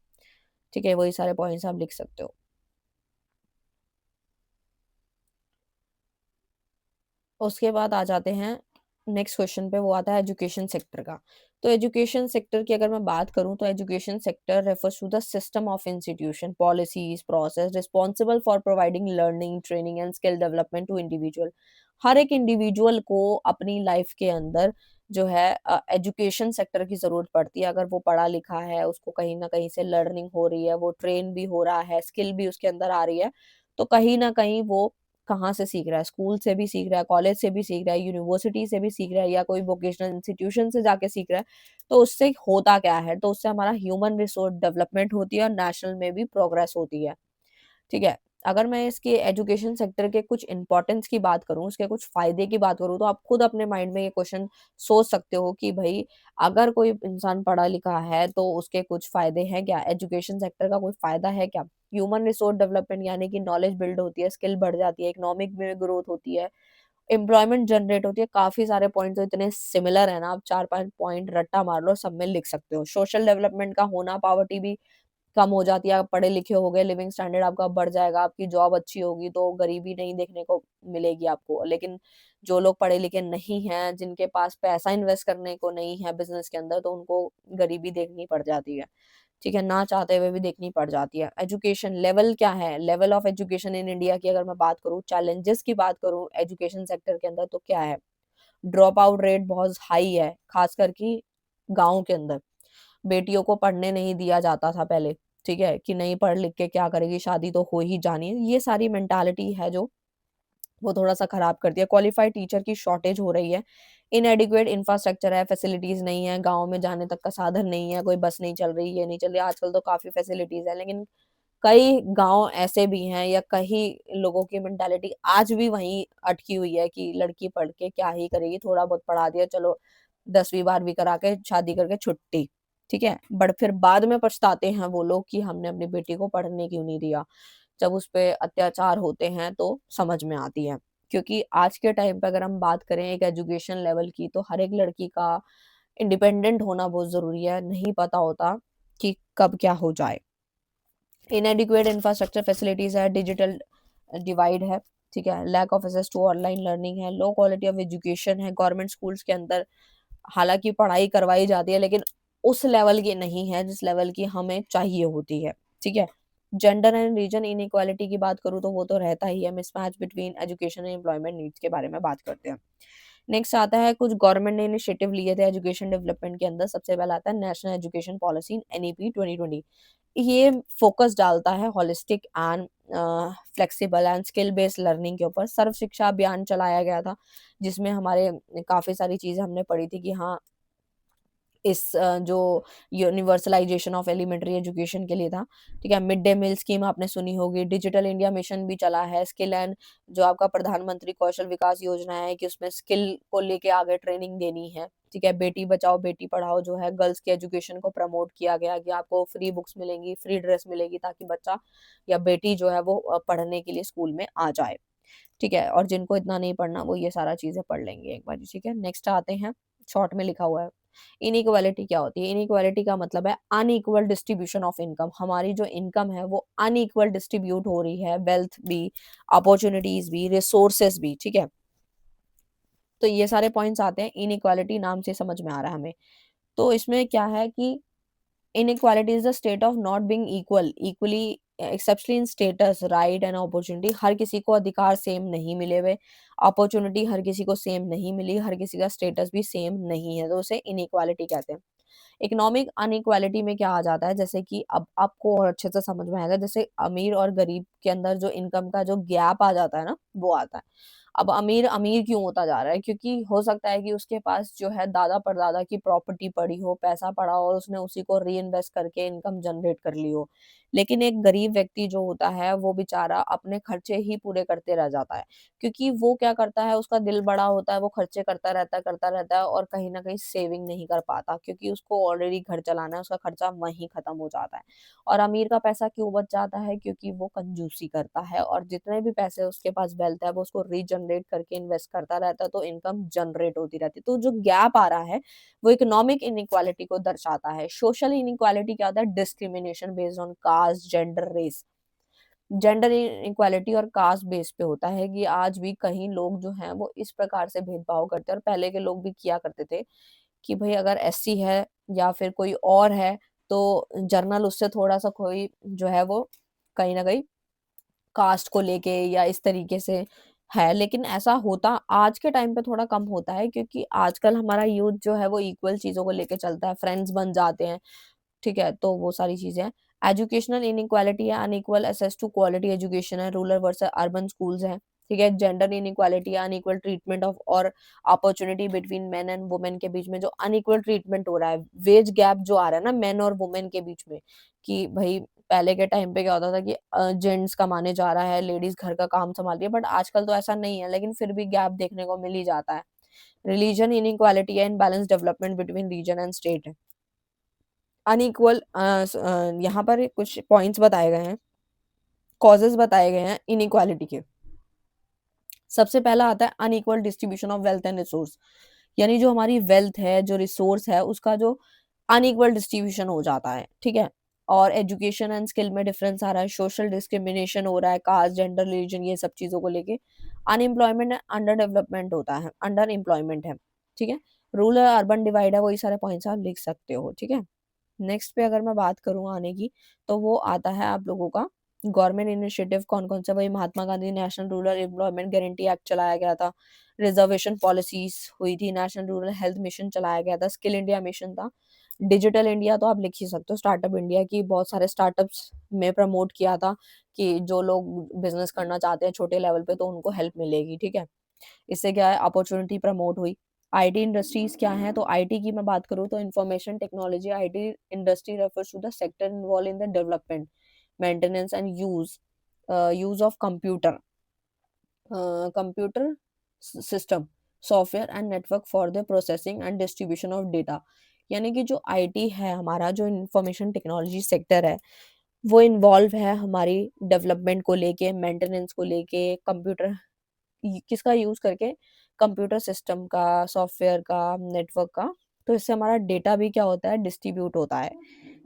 ठीक है। वही सारे पॉइंट्स आप लिख सकते हो। उसके बाद आ जाते हैं नेक्स्ट क्वेश्चन पे, वो आता है एजुकेशन सेक्टर का। तो एजुकेशन सेक्टर की अगर मैं बात करूं तो education sector refers to the system of institution, policies, process responsible for providing learning, training and skill development to individual. हर एक इंडिविजुअल को अपनी लाइफ के अंदर जो है एजुकेशन सेक्टर की जरूरत पड़ती है। अगर वो पढ़ा लिखा है, उसको कहीं ना कहीं से लर्निंग हो रही है, वो ट्रेन भी हो रहा है, स्किल भी उसके अंदर आ रही है, तो कहीं ना कहीं वो कहाँ से सीख रहा है, स्कूल से भी सीख रहा है, कॉलेज से भी सीख रहा है, यूनिवर्सिटी से भी सीख रहा है, या कोई वोकेशनल इंस्टीट्यूशन से जाके सीख रहा है, तो उससे होता क्या है, तो उससे हमारा ह्यूमन रिसोर्स डेवलपमेंट होती है और नेशनल में भी प्रोग्रेस होती है, ठीक है। अगर मैं इसके एजुकेशन सेक्टर के कुछ इंपॉर्टेंस की बात करूं, उसके कुछ फायदे की बात करूं, तो आप खुद अपने माइंड में ये क्वेश्चन सोच सकते हो कि भाई अगर कोई इंसान पढ़ा लिखा है तो उसके कुछ फायदे हैं क्या, एजुकेशन सेक्टर का कोई फायदा है क्या। ह्यूमन रिसोर्स डेवलपमेंट यानी कि नॉलेज बिल्ड होती है, स्किल बढ़ जाती है, इकोनॉमिक में ग्रोथ होती है, एम्प्लॉयमेंट जनरेट होती है, काफी सारे पॉइंट तो इतने सिमिलर है ना, आप 4-5 पॉइंट रट्टा मार लो, सब में लिख सकते हो। सोशल डेवलपमेंट का होना, पॉवर्टी भी कम हो जाती है, आप पढ़े लिखे हो गए, लिविंग स्टैंडर्ड आपका बढ़ जाएगा, आपकी जॉब अच्छी होगी तो गरीबी नहीं देखने को मिलेगी आपको। लेकिन जो लोग पढ़े लिखे नहीं हैं, जिनके पास पैसा इन्वेस्ट करने को नहीं है बिजनेस के अंदर, तो उनको गरीबी देखनी पड़ जाती है, ठीक है, ना चाहते हुए भी देखनी पड़ जाती है। एजुकेशन लेवल क्या है, level of education in India की अगर मैं बात करूँ, चैलेंजेस की बात करूँ एजुकेशन सेक्टर के अंदर, तो क्या है, ड्रॉप आउट रेट बहुत हाई है, खासकर कि गाँव के अंदर। बेटियों को पढ़ने नहीं दिया जाता था पहले, ठीक है, कि नहीं पढ़ लिख के क्या करेगी, शादी तो हो ही जानी है। ये सारी मेंटालिटी है जो वो थोड़ा-सा खराब करती है। क्वालिफाइड टीचर की शॉर्टेज हो रही है। इनएडिक्वेट इंफ्रास्ट्रक्चर है, फैसिलिटीज़ नहीं है, गाँव में जाने तक का साधन नहीं है, कोई बस नहीं चल रही, ये नहीं चल रही। आजकल तो काफ़ी फैसिलिटीज़ है, लेकिन कई गाँव ऐसे भी हैं या कई लोगों की मेंटालिटी आज भी वहीं अटकी हुई है कि लड़की पढ़ के क्या ही करेगी, थोड़ा बहुत पढ़ा दिया, चलो 10वीं 12वीं करा के शादी करके छुट्टी, ठीक है? बट फिर बाद में पछताते हैं वो लोग कि हमने अपनी बेटी को पढ़ने क्यों नहीं दिया। जब उस पे अत्याचार होते हैं तो समझ में आती है। क्योंकि आज के टाइम पे अगर हम बात करें एक एजुकेशन लेवल की, तो हर एक लड़की का इंडिपेंडेंट होना बहुत ज़रूरी है, नहीं पता होता कि कब क्या हो जाए। इनएडिक्वेट इंफ्रास्ट्रक्चर फैसिलिटीज़ है, डिजिटल डिवाइड है, ठीक है, lack of access to online learning है, लो क्वालिटी ऑफ एजुकेशन है, गवर्नमेंट स्कूल्स के अंदर हालाँकि पढ़ाई करवाई जाती है, लेकिन उस लेवल की नहीं है जिस लेवल की हमें चाहिए होती है, ठीक है। जेंडर एंड रीजन इनइक्वालिटी की बात करूँ तो वो तो रहता ही है, mismatch between education and employment needs के बारे में बात करते हैं। नेक्स्ट आता है कुछ गवर्नमेंट ने इनिशिएटिव लिए थे एजुकेशन डेवलपमेंट के अंदर, सबसे पहला आता है नेशनल एजुकेशन पॉलिसी एनईपी 2020। ये फोकस डालता है holistic and flexible and skill based learning के ऊपर। सर्व शिक्षा अभियान चलाया गया था, जिसमें हमारे काफ़ी सारी चीज़ें हमने पढ़ी थी कि हाँ, जो यूनिवर्सलाइजेशन ऑफ एलिमेंट्री एजुकेशन के लिए था, ठीक है। मिड डे मील स्कीम आपने सुनी होगी, डिजिटल इंडिया मिशन भी चला है, स्किल एंड जो आपका प्रधानमंत्री कौशल विकास योजना है कि उसमें स्किल को लेके आगे ट्रेनिंग देनी है, ठीक है। बेटी बचाओ बेटी पढ़ाओ जो है, गर्ल्स की एजुकेशन को प्रमोट किया गया कि आपको फ्री बुक्स मिलेंगी, फ्री ड्रेस मिलेगी, ताकि बच्चा या बेटी जो है वो पढ़ने के लिए स्कूल में आ जाए, ठीक है। और जिनको इतना नहीं पढ़ना वो ये सारा चीज़ें पढ़ लेंगे एक बार, ठीक है। नेक्स्ट आते हैं, शॉर्ट में लिखा हुआ है, इनइक्वालिटी क्या होती है? इनइक्वालिटी का मतलब है अनइक्वल डिस्ट्रीब्यूशन ऑफ इनकम। हमारी जो इनकम है वो अनइक्वल डिस्ट्रीब्यूट हो रही है, वेल्थ भी, अपॉर्च्युनिटीज़ भी, रिसोर्सेज़ भी, ठीक है। तो ये सारे पॉइंट्स आते हैं, इनइक्वालिटी नाम से समझ में आ रहा है हमें। तो इसमें क्या है कि inequality is the state of not being equal equally exceptionally in status right and opportunity. हर किसी को अधिकार सेम नहीं मिले हुए, अपॉर्चुनिटी हर किसी को सेम नहीं मिली, हर किसी का स्टेटस भी सेम नहीं है, तो उसे इनइक्वालिटी कहते हैं। इकोनॉमिक अनइक्वालिटी में क्या आ जाता है, जैसे कि अब आपको और अच्छे से समझ में आएगा, जैसे अमीर और गरीब के अंदर जो इनकम का जो गैप आ जाता है ना, वो आता है। अब अमीर अमीर क्यों होता जा रहा है, क्योंकि हो सकता है कि उसके पास जो है दादा परदादा की प्रॉपर्टी पड़ी हो, पैसा पड़ा हो और उसने उसी को री इन्वेस्ट करके इनकम जनरेट कर ली हो। लेकिन एक गरीब व्यक्ति जो होता है वो बेचारा अपने खर्चे ही पूरे करते रह जाता है, क्योंकि वो क्या करता है, उसका दिल बड़ा होता है, वो खर्चे करता रहता है और कहीं न कहीं सेविंग नहीं कर पाता, क्योंकि उसको ऑलरेडी घर चलाना है, उसका खर्चा वहीं खत्म हो जाता है। और अमीर का पैसा क्यों बच जाता है, क्योंकि वो कंजूसी करता है और जितने भी पैसे उसके पास वेल्थ है वो उसको रीजनरेट करके इन्वेस्ट करता रहता है, तो इनकम जनरेट होती रहती है। तो जो गैप आ रहा है वो इकोनॉमिक इनइक्वालिटी को दर्शाता है। सोशल इनइक्वालिटी क्या होता है, discrimination based on caste, gender, race. Gender inequality और कास्ट बेस पे होता है कि आज भी कहीं लोग जो हैं वो इस प्रकार से भेदभाव करते हैं, और पहले के लोग भी किया करते थे कि भाई अगर एससी है या फिर कोई और है, तो जर्नल उससे थोड़ा-सा कोई जो है वो कहीं न कहीं कास्ट को लेके या इस तरीके से है। लेकिन ऐसा होता आज के टाइम पे थोड़ा कम होता है, क्योंकि आजकल हमारा यूथ जो है वो इक्वल चीज़ों को लेके चलता है, फ्रेंड्स बन जाते हैं, ठीक है? तो वो सारी चीज़ें हैं। एजुकेशनल इनइक्वालिटी है, unequal access to quality education है, रूरल वर्सेस अर्बन स्कूल्स हैं, ठीक है? जेंडर इनइक्वालिटी है, अनइक्वल ट्रीटमेंट ऑफ और opportunity between men and women के बीच में जो अनइक्वल ट्रीटमेंट हो रहा है, वेज गैप जो आ रहा है ना मेन और वुमेन के बीच में, कि भई पहले के टाइम पे क्या होता था कि जेंट्स कमाने जा रहा है, लेडीज़ घर का काम सँभाल रही है, बट आजकल तो ऐसा नहीं है, लेकिन फिर भी गैप देखने को मिल ही जाता है। रिलीजन इनइक्वालिटी है, imbalance development between region and state है। अनइक्वल यहाँ पर कुछ पॉइंट्स बताए गए हैं, कॉजेज़ बताए गए हैं इनइक्वालिटी के। सबसे पहला आता है unequal distribution of wealth and resource, यानी जो हमारी वेल्थ है, जो रिसोर्स है, उसका जो अनइक्वल डिस्ट्रीब्यूशन हो जाता है, ठीक है? और एजुकेशन एंड स्किल में डिफरेंस आ रहा है, सोशल डिस्क्रिमिनेशन हो रहा है, कास्ट, जेंडर, रिलीजन, ये सब चीज़ों को लेके। अनएम्प्लॉयमेंट अंडर डेवलपमेंट होता है, अंडर एम्प्लॉयमेंट है, ठीक है। रूरल अर्बन डिवाइड है, वही सारे पॉइंट्स आप लिख सकते हो, ठीक है। नेक्स्ट पे अगर मैं बात करूँ आने की, तो वो आता है आप लोगों का गवर्नमेंट इनिशिएटिव कौन कौन सा। वही Mahatma Gandhi national rural employment guarantee act चलाया गया था, रिजर्वेशन पॉलिसीज हुई थी, नेशनल रूरल हेल्थ मिशन चलाया गया था, स्किल इंडिया मिशन था, डिजिटल इंडिया तो आप लिख ही सकते हो, स्टार्टअप इंडिया की बहुत सारे स्टार्टअप्स में प्रमोट किया था कि जो लोग बिजनेस करना चाहते हैं छोटे लेवल पे तो उनको हेल्प मिलेगी, ठीक है। इससे क्या है, अपॉर्चुनिटी प्रमोट हुई। आईटी इंडस्ट्रीज क्या है, तो आईटी की मैं बात करूँ तो information technology IT industry refers to the sector involve in the development, maintenance and use of computer system, software and network for the processing and distribution of data. यानी कि जो आईटी है हमारा, जो इंफॉर्मेशन टेक्नोलॉजी सेक्टर है, वो involve है हमारी डेवलपमेंट को लेके, मेंटेनेंस को लेके, कंप्यूटर किसका यूज करके, कंप्यूटर सिस्टम का, सॉफ्टवेयर का, नेटवर्क का। तो इससे हमारा डेटा भी क्या होता है, डिस्ट्रीब्यूट होता है,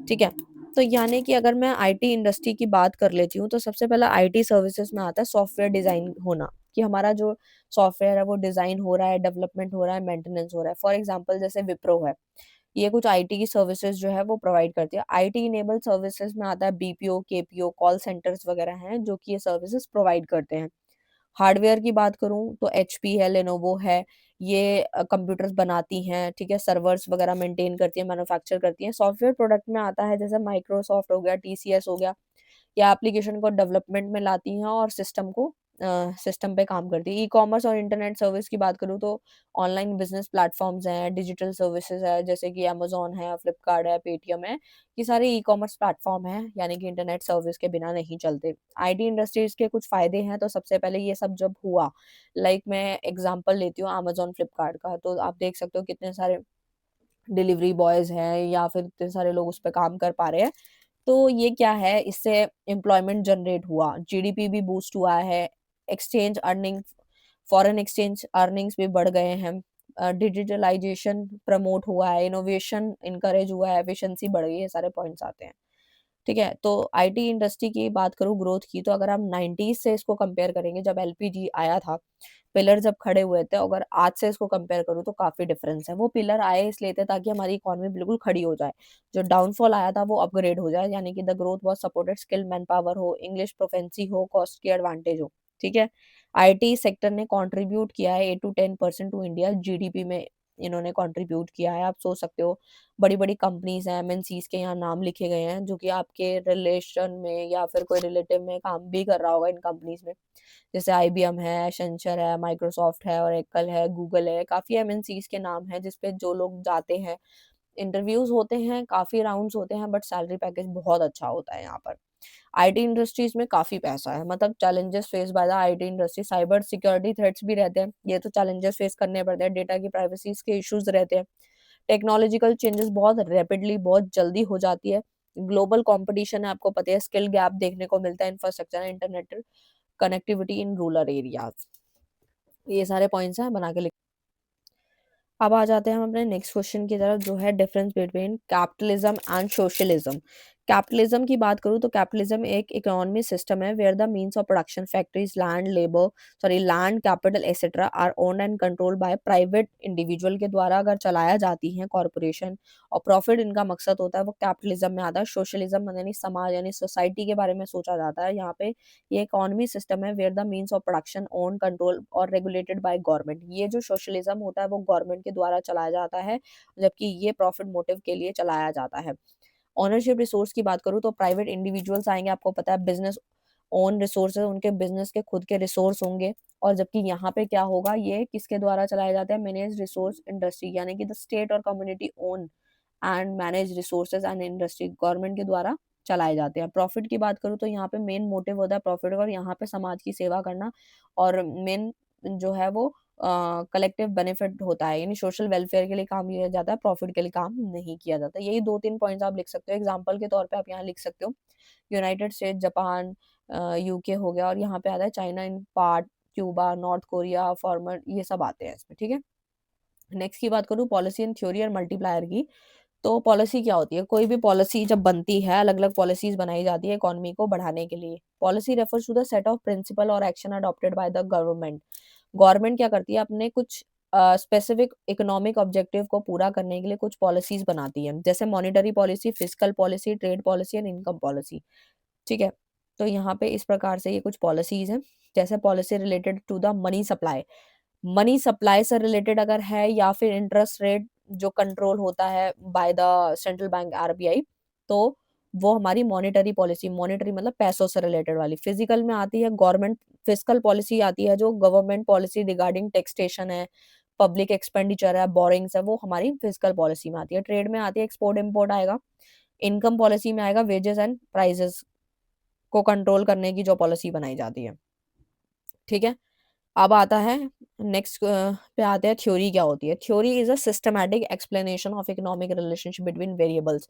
ठीक है। तो यानी कि अगर मैं आईटी इंडस्ट्री की बात कर लेती हूँ तो सबसे पहला आईटी सर्विसेज में आता है सॉफ्टवेयर डिजाइन होना, कि हमारा जो सॉफ्टवेयर है वो डिजाइन हो रहा है, डेवलपमेंट हो रहा है, मेंटेनेंस हो रहा है। फॉर एग्जांपल जैसे विप्रो है, ये कुछ आईटी की सर्विसेज जो है वो प्रोवाइड करती है। आईटी इनेबल सर्विसेज में आता है बीपीओ, केपीओ, कॉल सेंटर्स वगैरह हैं जो कि ये सर्विसेज प्रोवाइड करते हैं। हार्डवेयर की बात करूँ तो एचपी है, लेनोवो है, ये कंप्यूटर्स बनाती हैं, ठीक है, सर्वर्स वगैरह मेंटेन करती है, मैन्युफैक्चर करती हैं। सॉफ्टवेयर प्रोडक्ट में आता है जैसे माइक्रोसॉफ्ट हो गया, टीसीएस हो गया, या एप्लीकेशन को डेवलपमेंट में लाती हैं और सिस्टम पे काम करती है। ई कॉमर्स और इंटरनेट सर्विस की बात करूँ तो ऑनलाइन बिजनेस प्लेटफॉर्म्स हैं, डिजिटल सर्विसेज है, जैसे कि अमेजोन है, फ्लिपकार्ट है, पेटीएम है, ये सारे ई कॉमर्स प्लेटफॉर्म हैं, यानी कि इंटरनेट सर्विस के बिना नहीं चलते। आईटी इंडस्ट्रीज के कुछ फायदे हैं, तो सबसे पहले ये सब जब हुआ, लाइक मैं एग्जांपल लेती हूँ अमेजोन फ्लिपकार्ट का, तो आप देख सकते हो कितने सारे डिलीवरी बॉयज हैं या फिर इतने सारे लोग उस पर काम कर पा रहे हैं। तो ये क्या है, इससे एम्प्लॉयमेंट जनरेट हुआ, जीडीपी भी बूस्ट हुआ है, exchange earning, foreign exchange earnings भी बढ़ गए हैं, डिजिटलाइजेशन प्रमोट हुआ है, इनोवेशन इनकरेज हुआ है, एफिशिएंसी बढ़ गई है, सारे पॉइंट्स आते हैं, ठीक है। तो आईटी इंडस्ट्री की बात करूँ ग्रोथ की, तो अगर आप 90s से इसको कंपेयर करेंगे, जब एलपीजी आया था, पिलर जब खड़े हुए थे, अगर आज से इसको कंपेयर करूँ तो काफी डिफरेंस है। वो पिलर आए इसलिए थे ताकि हमारी इकोनॉमी बिल्कुल खड़ी हो जाए, जो डाउनफॉल आया था वो अपग्रेड हो जाए, यानी कि the growth was supported, skill man power हो, इंग्लिश प्रोफेंसी हो, कॉस्ट की एडवांटेज हो, ठीक है। आईटी सेक्टर ने कंट्रीब्यूट किया है 8 to 10% टू इंडिया जीडीपी में, इन्होंने कंट्रीब्यूट किया है। आप सोच सकते हो, बड़ी बड़ी कंपनीज हैं, एमएनसीज के यहाँ नाम लिखे गए हैं, जो कि आपके रिलेशन में या फिर कोई रिलेटिव में काम भी कर रहा होगा इन कंपनीज में, जैसे आईबीएम है, एसेंचर है, माइक्रोसॉफ्ट है, ओरेकल है, गूगल है, काफी एमएनसीज के नाम हैं जिसपे जो लोग जाते हैं, इंटरव्यूज होते हैं, काफी राउंड्स होते हैं, बट सैलरी पैकेज बहुत अच्छा होता है यहाँ पर। आईटी इंडस्ट्रीज में काफी पैसा है, मतलब challenges face by the IT industry, cyber security threats भी रहते हैं, ये तो चैलेंजेस फेस करने पड़ते हैं, डेटा की प्राइवेसी के इश्यूज रहते हैं, टेक्नोलॉजिकल चेंजेस बहुत रैपिडली, बहुत जल्दी हो जाती है, ग्लोबल कंपटीशन है, आपको पता है, स्किल गैप देखने को मिलता है, infrastructure, internet connectivity in rural areas, ये सारे पॉइंट्स हैं, बना के लिख। अब आ जाते हैं हम अपने नेक्स्ट क्वेश्चन की तरफ, जो है difference between capitalism and socialism. Capitalism की बात करूँ तो कैपिटलिज्म एक इकोनॉमी सिस्टम है where the means of production, factories, land, capital etcetera are owned and control by private individual के द्वारा अगर चलाया जाती हैं कॉरपोरेशन, और प्रॉफिट इनका मकसद होता है, वो कैपिटलिज्म में आता है। सोशलिज्म यानी समाज, यानी सोसाइटी के बारे में सोचा जाता है। यहाँ पे ये इकोनॉमी सिस्टम है where the means of production own, control और रेगुलेटेड बाय गवर्नमेंट। ये जो सोशलिज्म होता है वो गवर्नमेंट के द्वारा चलाया जाता है, जबकि ये प्रॉफिट मोटिव के लिए चलाया जाता है। ओनरशिप रिसोर्स की बात करूँ तो प्राइवेट इंडिविजुअल्स आएंगे, आपको पता है, बिजनेस ओन रिसोर्सेज, उनके बिजनेस के खुद के रिसोर्स होंगे, और जबकि यहाँ पे क्या होगा, ये किसके द्वारा चलाया जाता है, मैनेज रिसोर्स इंडस्ट्री, यानी कि द स्टेट और community own and manage resources and industry, government के द्वारा चलाए जाते हैं। प्रॉफिट की बात करूँ तो यहाँ पे मेन मोटिव होता है प्रॉफिट, और यहाँ पे समाज की सेवा करना, और मेन जो है वो कलेक्टिव बेनिफिट होता है, यानी सोशल वेलफेयर के लिए काम किया जाता है, प्रॉफिट के लिए काम नहीं किया जाता। यही 2-3 पॉइंट्स आप लिख सकते हो, एग्जाम्पल के तौर पे आप यहाँ लिख सकते हो, यूनाइटेड स्टेट, जापान, यूके हो गया, और यहाँ पे आता है China in part, Cuba, north Korea, farmer, ये सब आते हैं इसमें, ठीक है। नेक्स्ट की बात करूँ पॉलिसी एंड थ्योरी और मल्टीप्लायर की, तो पॉलिसी क्या होती है? कोई भी पॉलिसी जब बनती है, अलग-अलग पॉलिसीज़ बनाई जाती है इकोनॉमी को बढ़ाने के लिए। Policy refers to the set of principle और action adopted by the government. Government क्या करती है? अपने कुछ स्पेसिफिक इकोनॉमिक ऑब्जेक्टिव को पूरा करने के लिए कुछ पॉलिसीज़ बनाती है। जैसे monetary policy, fiscal policy, trade policy and income policy. ठीक है? तो यहाँ पे इस प्रकार से ये कुछ पॉलिसीज़ हैं। जैसे policy related to the money supply. Money supply से रिलेटेड अगर है या फिर इंटरेस्ट रेट जो कंट्रोल होता है by the central bank RBI, तो वो हमारी मॉनेटरी पॉलिसी, मॉनेटरी मतलब पैसों से रिलेटेड वाली। फिजिकल में आती है गवर्नमेंट फिस्कल पॉलिसी आती है, जो गवर्नमेंट पॉलिसी रिगार्डिंग टैक्सेशन है, पब्लिक एक्सपेंडिचर है, बोरिंग्स है, वो हमारी फिजिकल पॉलिसी में आती है। ट्रेड में आती है एक्सपोर्ट इम्पोर्ट आएगा। इनकम पॉलिसी में आएगा वेजेस एंड प्राइसेस को कंट्रोल करने की जो पॉलिसी बनाई जाती है। ठीक है? अब आता है नेक्स्ट पे आते हैं थ्योरी क्या होती है। Theory is a systematic explanation of economic relationship between variables.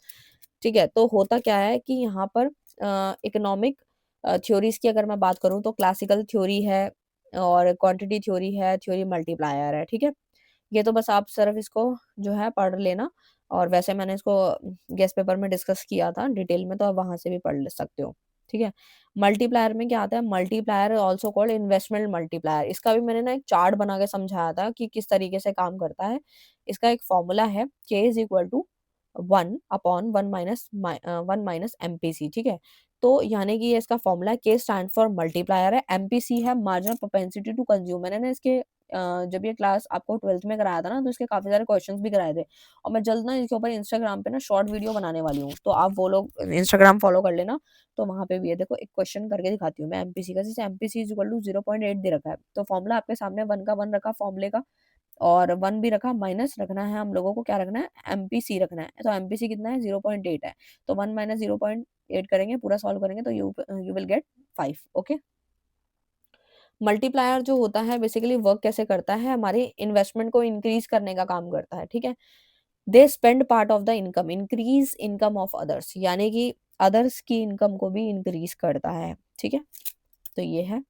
ठीक है, तो होता क्या है कि यहाँ पर इकोनॉमिक थ्योरीज की अगर मैं बात करूँ तो क्लासिकल थ्योरी है और क्वांटिटी थ्योरी है, थ्योरी मल्टीप्लायर है। ठीक है, ये तो बस आप सिर्फ इसको जो है पढ़ लेना, और वैसे मैंने इसको गेस्ट पेपर में डिस्कस किया था डिटेल में, तो आप वहां से भी पढ़ ले सकते हो। ठीक है, मल्टीप्लायर में क्या आता है? Multiplier also called investment multiplier. इसका भी मैंने ना एक चार्ट बना के समझाया था कि किस तरीके से काम करता है। इसका एक फॉर्मूला है, के इज इक्वल टू 1/1 - 1 - MPC। ठीक है, तो यानी कि ये इसका फॉर्मूला है। के स्टैंड फॉर मल्टीप्लायर है, एमपीसी है मार्जिनल प्रोपेंसिटी टू कंज्यूम। मैंने ना इसके जब ये क्लास आपको 12th में कराया था ना, तो इसके काफी सारे क्वेश्चंस भी कराए थे, और मैं जल्द ना इसके ऊपर इंस्टाग्राम पे ना शॉर्ट वीडियो बनाने वाली हूँ, तो आप वो लोग इंस्टाग्राम फॉलो कर लेना। तो वहां पे भी है, देखो एक क्वेश्चन करके दिखाती हूँ मैं एमपीसी का। जैसे एमपीसी इज इक्वल टू 0.8 दे रखा है, तो फॉर्मूला आपके सामने 1 का 1 रखा फॉर्मूले का, और 1 भी रखा, माइनस रखना है हम लोगों को, क्या रखना है? एमपीसी रखना है। तो एमपीसी कितना है? 0.8 है। तो 1 - 0.8 करेंगे, पूरा सॉल्व करेंगे, तो you will get 5। Okay, multiplier जो होता है बेसिकली वर्क कैसे करता है? हमारी इन्वेस्टमेंट को इंक्रीज करने का काम करता है। ठीक है, they spend part of the income, increase income of others, यानी कि अदर्स की इनकम को भी इंक्रीज करता है। ठीक है, तो ये है।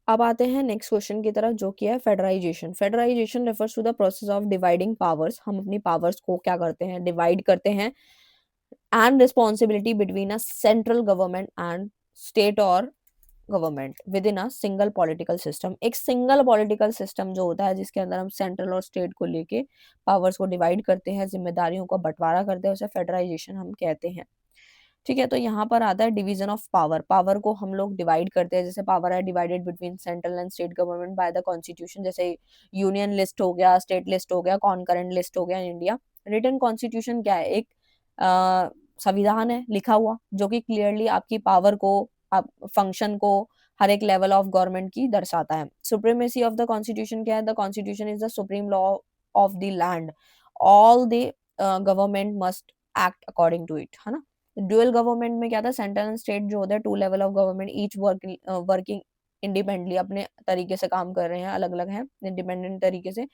अब आते हैं नेक्स्ट क्वेश्चन की तरफ, जो कि है federalisation. Federalisation refers to the process of dividing powers. हम अपनी पावर्स को क्या करते हैं? डिवाइड करते हैं। And responsibility between a central government and state और government within a single political system. एक सिंगल पॉलिटिकल सिस्टम जो होता है, जिसके अंदर हम सेंट्रल और स्टेट को लेके पावर्स को डिवाइड करते हैं, जिम्मेदारियों का बंटवारा करते हैं, उसे फेडराइजेशन हम कहते हैं। ठीक है, तो यहाँ पर आता है डिवीजन ऑफ पावर। पावर को हम लोग डिवाइड करते हैं, जैसे पावर है divided between central and state government by the constitution. जैसे यूनियन लिस्ट हो गया, स्टेट लिस्ट हो गया, कॉन्करेंट लिस्ट हो गया इन इंडिया। रिटन कॉन्स्टिट्यूशन क्या है? एक संविधान है लिखा हुआ, जो कि क्लियरली आपकी पावर को, आप फंक्शन को, हर एक लेवल ऑफ गवर्नमेंट की दर्शाता है। सुप्रीमेसी ऑफ द कॉन्स्टिट्यूशन क्या है? The constitution is the supreme law of the land, all the government must act according to it, है ना। ड्यूअल गवर्नमेंट में क्या था? सेंट्रल एंड स्टेट जो होता है, two level of government, each working independently, अपने तरीके से काम कर रहे हैं, अलग अलग हैं इंडिपेंडेंट तरीके से।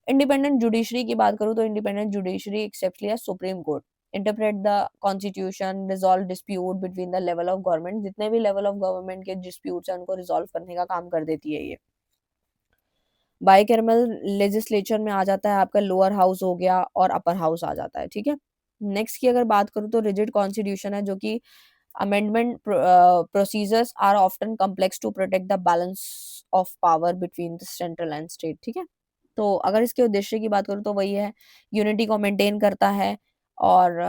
इंडिपेंडेंट जुडिशरी की बात करूँ तो इंडिपेंडेंट जुडिशरी एक्सेप्ट लिया supreme court, interpret the constitution, resolve dispute between the level of government. जितने भी लेवल ऑफ गवर्नमेंट के डिस्प्यूट्स हैं, उनको रिजॉल्व करने का काम कर देती है ये। बाइकैमल लेजिस्लेचर में आ जाता है आपका लोअर हाउस हो गया और अपर हाउस आ जाता है। ठीक है, नेक्स्ट की अगर बात करूँ तो रिजिड कॉन्स्टिट्यूशन है, जो कि amendment procedures are often complex to protect the balance of power between the central and state. ठीक है, तो अगर इसके उद्देश्य की बात करूँ तो वही है, यूनिटी को मेंटेन करता है, और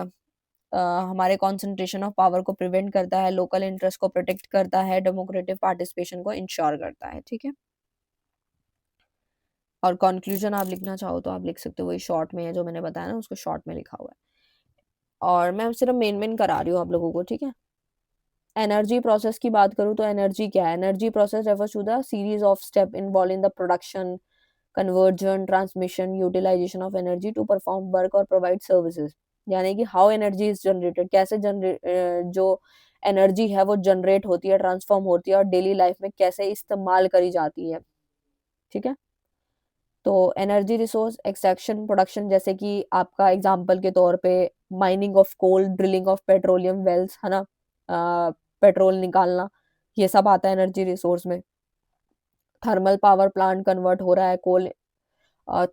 हमारे कॉन्सेंट्रेशन ऑफ पावर को प्रिवेंट करता है, लोकल इंटरेस्ट को प्रोटेक्ट करता है, डेमोक्रेटिक पार्टिसिपेशन को इंश्योर करता है। ठीक है, और कंक्लूजन आप लिखना चाहो तो आप लिख सकते हो, वही शॉर्ट में है जो मैंने बताया ना, उसको शॉर्ट में लिखा हुआ है, और मैं सिर्फ मेन मेन करा रही हूँ आप लोगों को। ठीक है, एनर्जी प्रोसेस की बात करूँ तो एनर्जी क्या है? Energy process refers to the series of step involve in the production, conversion, transmission, utilization of energy to perform work और प्रोवाइड सर्विसेज। यानी कि हाउ एनर्जी इज जनरेटेड, कैसे जो एनर्जी है वो जनरेट होती है, ट्रांसफॉर्म होती है, और डेली लाइफ में कैसे इस्तेमाल करी जाती है। ठीक है, तो एनर्जी रिसोर्स एक्सट्रैक्शन, प्रोडक्शन, जैसे कि आपका एग्जांपल के तौर पे mining of coal, drilling of petroleum wells, है ना, पेट्रोल निकालना, ये सब आता है एनर्जी रिसोर्स में। थर्मल पावर प्लांट कन्वर्ट हो रहा है coal,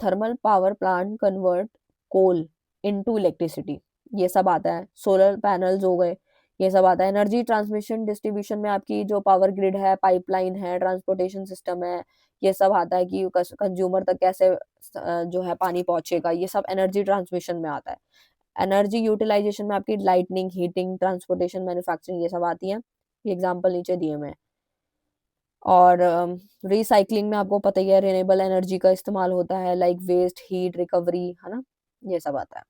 thermal power plant convert coal into electricity, ये सब आता है। सोलर पैनल्स हो गए, ये सब आता है। एनर्जी ट्रांसमिशन डिस्ट्रीब्यूशन में आपकी जो पावर ग्रिड है, पाइपलाइन है, ट्रांसपोर्टेशन सिस्टम है, ये सब आता है कि कंज्यूमर तक कैसे जो है पानी पहुंचेगा, ये सब एनर्जी ट्रांसमिशन में आता है। एनर्जी यूटिलाइजेशन में आपकी लाइटनिंग, हीटिंग, ट्रांसपोर्टेशन, मैन्युफैक्चरिंग, ये सब आती है। ये एग्जांपल नीचे दिए हुए हैं। और रिसाइकलिंग में आपको पता ही है, रिन्यूएबल एनर्जी का इस्तेमाल होता है, लाइक वेस्ट हीट रिकवरी, है ना, ये सब आता है।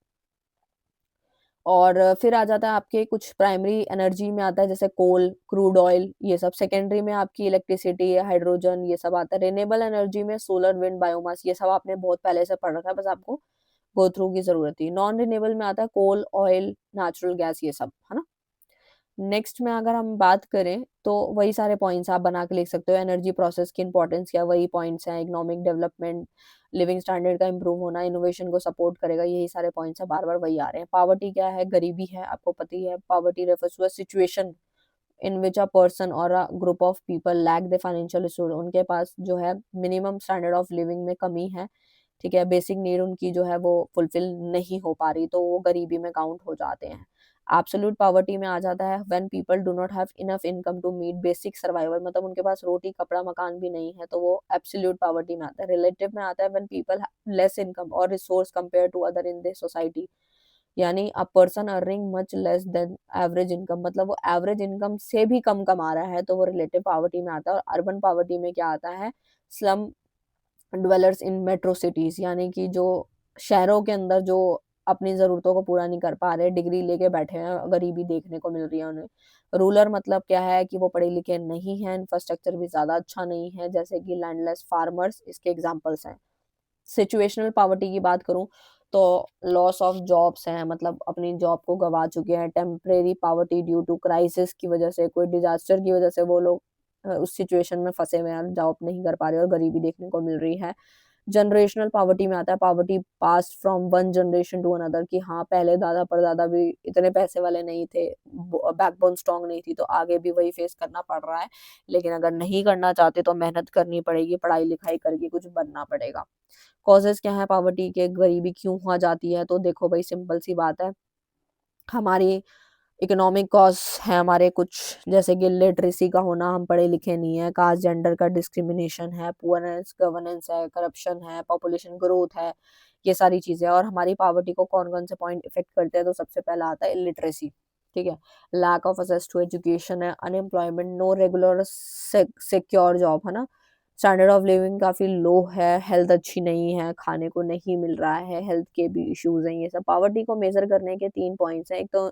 और फिर आ जाता है आपके कुछ प्राइमरी एनर्जी में आता है, जैसे कोल, क्रूड ऑयल, ये सब। सेकेंडरी में आपकी इलेक्ट्रिसिटी, हाइड्रोजन, ये सब आता है। रिन्यूएबल एनर्जी में सोलर, विंड, बायोमास, ये सब आपने बहुत पहले से पढ़ रखा है, बस आपको गो थ्रू की जरूरत थी। नॉन रिन्यूएबल में आता है कोल, ऑयल, नेचुरल गैस, ये सब, है ना। नेक्स्ट में अगर हम बात करें तो वही सारे पॉइंट्स आप बना के लिख सकते हो। एनर्जी प्रोसेस की इंपॉर्टेंस क्या, वही पॉइंट्स हैं। इकोनॉमिक डेवलपमेंट, लिविंग स्टैंडर्ड का इंप्रूव होना, इनोवेशन को सपोर्ट करेगा, यही सारे पॉइंट्स हैं, बार बार वही आ रहे हैं। पावर्टी क्या है, गरीबी है, आपको पता ही है। Poverty refers to a situation in which a person और a group of people lack the financial resource, उनके पास जो है मिनिमम स्टैंडर्ड ऑफ लिविंग में कमी है, ठीक है, बेसिक नीड उनकी जो है वो फुलफिल नहीं हो पा रही, तो वो गरीबी में काउंट हो जाते हैं। एब्सोल्यूट पॉवर्टी में आ जाता है when people do not have enough income to meet basic survival, मतलब उनके पास रोटी कपड़ा मकान भी नहीं है, तो वो एब्सोल्यूट पॉवर्टी में आता है। रिलेटिव में आता है व्हेन पीपल लेस इनकम और resource compare to other in the society, यानी a person earning much less than average income, मतलब वो एवरेज इनकम से भी कम कमा रहा है, तो वो रिलेटिव पॉवर्टी में आता है। और अर्बन पॉवर्टी में क्या आता है, स्लम ड्वेलर्स इन मेट्रो सिटीज, यानी कि जो शहरों के अंदर जो अपनी ज़रूरतों को पूरा नहीं कर पा रहे, डिग्री लेके बैठे हैं, गरीबी देखने को मिल रही है उन्हें। रूरल मतलब क्या है कि वो पढ़े लिखे नहीं हैं, इंफ्रास्ट्रक्चर भी ज़्यादा अच्छा नहीं है, जैसे कि लैंडलेस फार्मर्स इसके एग्जांपल्स हैं। सिचुएशनल पॉवर्टी की बात करूं तो लॉस ऑफ जॉब्स हैं, मतलब अपनी जॉब को गवा चुके हैं। Temporary poverty due to crisis की वजह से, कोई डिजास्टर की वजह से वो लोग उस सिचुएशन में फंसे हुए हैं, जॉब नहीं कर पा रहे और गरीबी देखने को मिल रही है। जनरेशनल पॉवर्टी में आता है poverty passed from one generation to another, कि हाँ पहले दादा परदादा भी इतने पैसे वाले नहीं थे, बैकबोन स्ट्रांग नहीं थी, तो आगे भी वही फेस करना पड़ रहा है। लेकिन अगर नहीं करना चाहते तो मेहनत करनी पड़ेगी, पढ़ाई लिखाई करके कुछ बनना पड़ेगा। कॉजेज क्या है पॉवर्टी के, गरीबी क्यों हो जाती है, तो देखो भाई सिंपल सी बात है, हमारी इकोनॉमिक कॉज है हमारे कुछ, जैसे कि लिटरेसी का होना, हम पढ़े लिखे नहीं है, कास्ट जेंडर का डिस्क्रिमिनेशन है, पुअरनेस, गवर्नेंस है, करप्शन है, पॉपुलेशन ग्रोथ है, ये सारी चीजें। और हमारी पॉवर्टी को कौन कौन से पॉइंट इफेक्ट करते हैं, तो सबसे पहला आता है इलिटरेसी, ठीक है, lack of access to education है, unemployment, no regular secure job, है ना, स्टैंडर्ड ऑफ लिविंग काफी लो है, हेल्थ अच्छी नहीं है, खाने को नहीं मिल रहा है, हेल्थ के भी इश्यूज हैं, ये सब। पावर्टी को मेजर करने के तीन पॉइंट्स हैं। एक तो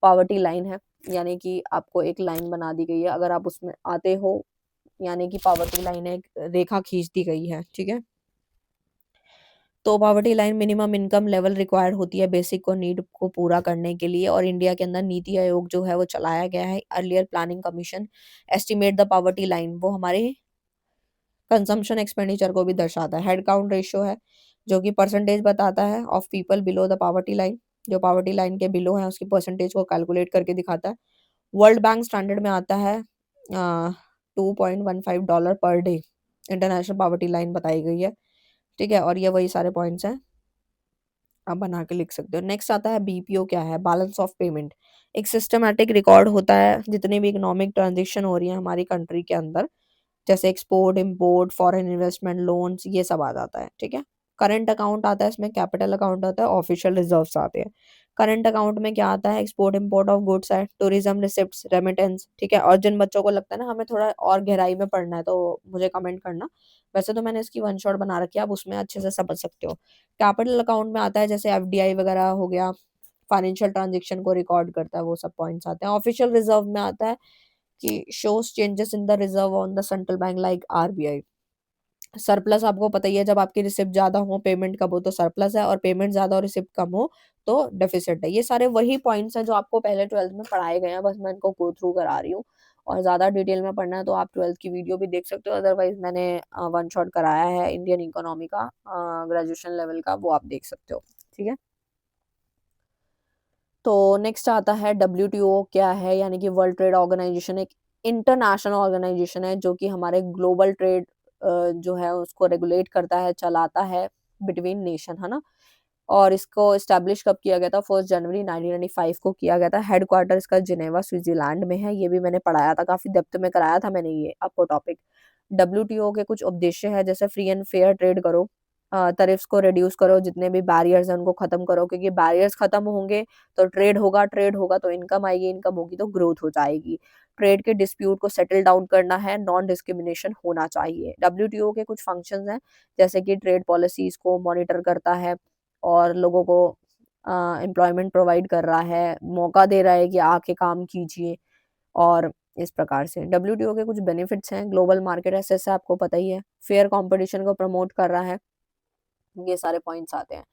पावर्टी लाइन है, यानी कि आपको एक लाइन बना दी गई है, अगर आप उसमें आते हो, यानी कि पावर्टी लाइन एक रेखा खींच दी गई है, ठीक है। तो poverty line minimum income level required होती है बेसिक को नीड को पूरा करने के लिए। और इंडिया के अंदर नीति आयोग जो है वो चलाया गया है, earlier planning commission estimate the poverty line, वो हमारे कंजम्पशन एक्सपेंडिचर को भी दर्शाता है। हेड काउंट रेशियो है जो कि परसेंटेज बताता है of people below the poverty line, जो पावर्टी लाइन के बिलो है उसकी परसेंटेज को कैलकुलेट करके दिखाता है। वर्ल्ड बैंक स्टैंडर्ड में आता है $2.15 per day, international poverty line बताई गई है, ठीक है। और ये वही सारे पॉइंट्स हैं, आप बना के लिख सकते हो। नेक्स्ट आता है बीपीओ, क्या है, बैलेंस ऑफ पेमेंट, एक सिस्टमैटिक रिकॉर्ड होता है जितनी भी इकोनॉमिक ट्रांजेक्शन हो रही है हमारी कंट्री के अंदर, जैसे export, import, foreign investment, loans, ये सब आ जाता है, ठीक है। करंट अकाउंट आता है, इसमें कैपिटल अकाउंट आता है, ऑफिशियल रिजर्व्स आते हैं। करंट अकाउंट में क्या आता है, एक्सपोर्ट इंपोर्ट ऑफ गुड्स है, टूरिज्म रिसिप्ट्स, रेमिटेंस, ठीक है। और जिन बच्चों को लगता है ना हमें थोड़ा और गहराई में पढ़ना है, तो मुझे कमेंट करना, वैसे तो मैंने इसकी वन शॉट बना रखी है, आप उसमें अच्छे से समझ सकते हो। कैपिटल अकाउंट में आता है जैसे एफडीआई वगैरह हो गया, फाइनेंशियल ट्रांजेक्शन को रिकॉर्ड करता है, वो सब पॉइंट्स आते हैं। ऑफिशियल रिजर्व में आता है कि shows changes in the reserve on the central bank like RBI. Surplus आपको पता ही है, जब आपकी रिसिप्ट ज्यादा हो, पेमेंट कम हो तो सरप्लस है, और पेमेंट ज्यादा और रिसिप्ट कम हो तो डेफिसिट है। ये सारे वही पॉइंट्स हैं जो आपको पहले 12th में पढ़ाए गए हैं, बस मैं इनको गो थ्रू करा रही हूँ। और ज्यादा डिटेल में पढ़ना है तो आप 12th की वीडियो भी देख सकते हो, अदरवाइज मैंने वन शॉट कराया है इंडियन इकोनॉमी का, ग्रेजुएशन लेवल का, वो आप देख सकते हो, ठीक है। तो नेक्स्ट आता है डब्ल्यूटीओ, क्या है, यानी कि वर्ल्ड ट्रेड ऑर्गेनाइजेशन, एक इंटरनेशनल ऑर्गेनाइजेशन है जो कि हमारे ग्लोबल ट्रेड जो है उसको रेगुलेट करता है, चलाता है बिटवीन नेशन, है ना। और इसको एस्टैब्लिश कब किया गया था? 1 जनवरी 1995 को किया गया था। हेडक्वार्टर इसका जिनेवा स्विट्जरलैंड में है। ये भी मैंने पढ़ाया था, काफ़ी डेप्थ में कराया था मैंने ये आपको टॉपिक। डब्ल्यूटीओ के कुछ उद्देश्य है, जैसे फ्री एंड फेयर ट्रेड करो, टैरिफ्स को रिड्यूस करो, जितने भी बैरियर्स हैं उनको खत्म करो, क्योंकि बैरियर्स खत्म होंगे तो ट्रेड होगा तो इनकम आएगी, इनकम होगी तो ग्रोथ हो जाएगी। ट्रेड के डिस्प्यूट को सेटल डाउन करना है, नॉन डिस्क्रिमिनेशन होना चाहिए। डब्ल्यूटीओ के कुछ फंक्शंस हैं, जैसे कि ट्रेड पॉलिसीज को मॉनिटर करता है और लोगों को एम्प्लॉयमेंट प्रोवाइड कर रहा है, मौका दे रहा है कि आके काम कीजिए। और इस प्रकार से डब्ल्यूटीओ के कुछ बेनिफिट्स हैं, ग्लोबल मार्केट एक्सेस है, आपको पता ही है, फेयर कंपटीशन को प्रमोट कर रहा है, ये सारे पॉइंट्स आते हैं।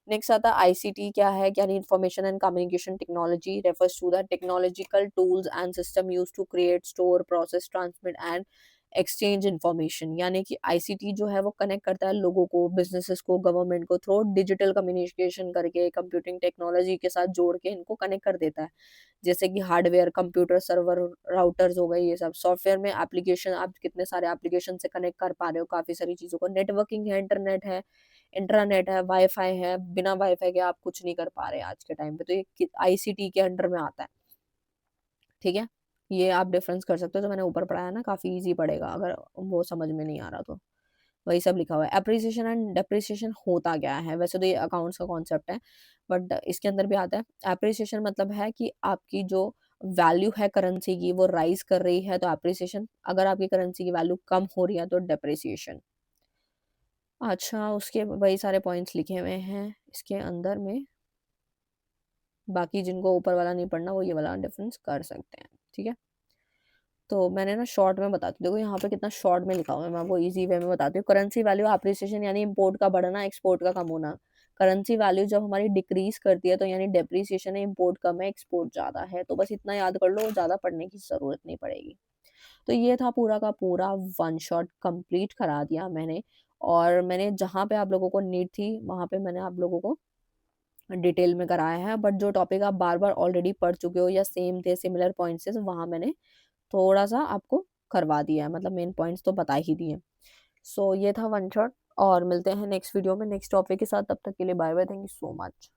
नेक्स्ट आता है आईसीटी क्या है, यानी information and communication technology, refers to the technological tools and system used to create, store, process, transmit and exchange information. यानी कि आईसीटी जो है वो कनेक्ट करता है लोगों को, बिजनेसेस को, गवर्नमेंट को, थ्रू डिजिटल कम्युनिकेशन करके, कंप्यूटिंग टेक्नोलॉजी के साथ जोड़ के इनको कनेक्ट कर देता है। जैसे कि हार्डवेयर, कंप्यूटर, सर्वर, राउटर्स हो गए, ये सब। सॉफ्टवेयर में एप्लीकेशन, आप कितने सारे एप्लीकेशन से कनेक्ट कर पा रहे हो काफ़ी सारी चीज़ों को। नेटवर्किंग है, इंटरनेट है, इंट्रानेट है, वाईफाई है, बिना वाईफाई के आप कुछ नहीं कर पा रहे आज के टाइम पे, तो ये आईसीटी के अंडर में आता है। ठीक है, ये आप डिफरेंस कर सकते हो, जो मैंने ऊपर पढ़ाया ना, काफ़ी इजी पड़ेगा अगर वो समझ में नहीं आ रहा तो। वही सब लिखा हुआ है। एप्रिसिएशन एंड डेप्रिसिएशन होता क्या है? वैसे तो ये अकाउंट्स का कॉन्सेप्ट है, बट इसके अंदर भी आता है। एप्रिसिएशन मतलब है कि आपकी जो वैल्यू है करेंसी की वो राइज कर रही है, तो एप्रिसिएशन। अगर आपकी करेंसी की वैल्यू कम हो रही है तो डेप्रिसिएशन। अच्छा, उसके वही सारे पॉइंट्स लिखे हुए हैं इसके अंदर में। बाकी जिनको ऊपर वाला नहीं पढ़ना वो ये वाला डिफरेंस कर सकते हैं। ठीक है, तो मैंने ना शॉर्ट में बताती हूँ, देखो यहाँ पे कितना शॉर्ट में लिखा हुआ है, मैं आपको इजी वे में बताती हूँ। करेंसी वैल्यू एप्रिसिएशन यानी इंपोर्ट का बढ़ना, एक्सपोर्ट का कम होना। करेंसी वैल्यू जब हमारी डिक्रीज करती है तो यानी डेप्रिसिएशन है, इंपोर्ट कम है, एक्सपोर्ट ज़्यादा है। तो बस इतना याद कर लो, ज़्यादा पढ़ने की ज़रूरत नहीं पड़ेगी। तो ये था पूरा का पूरा वन शॉट कंप्लीट करा दिया मैंने। और मैंने जहाँ पे आप लोगों को नीड थी वहाँ पे मैंने आप लोगों को डिटेल में कराया है, बट जो टॉपिक आप बार बार ऑलरेडी पढ़ चुके हो या सेम थे, सिमिलर पॉइंट्स थे, वहाँ मैंने थोड़ा सा आपको करवा दिया है, मतलब मेन पॉइंट्स तो बता ही दिए। सो ये था वन शॉट, और मिलते हैं नेक्स्ट वीडियो में नेक्स्ट टॉपिक के साथ। तब तक के लिए bye bye, thank you so much.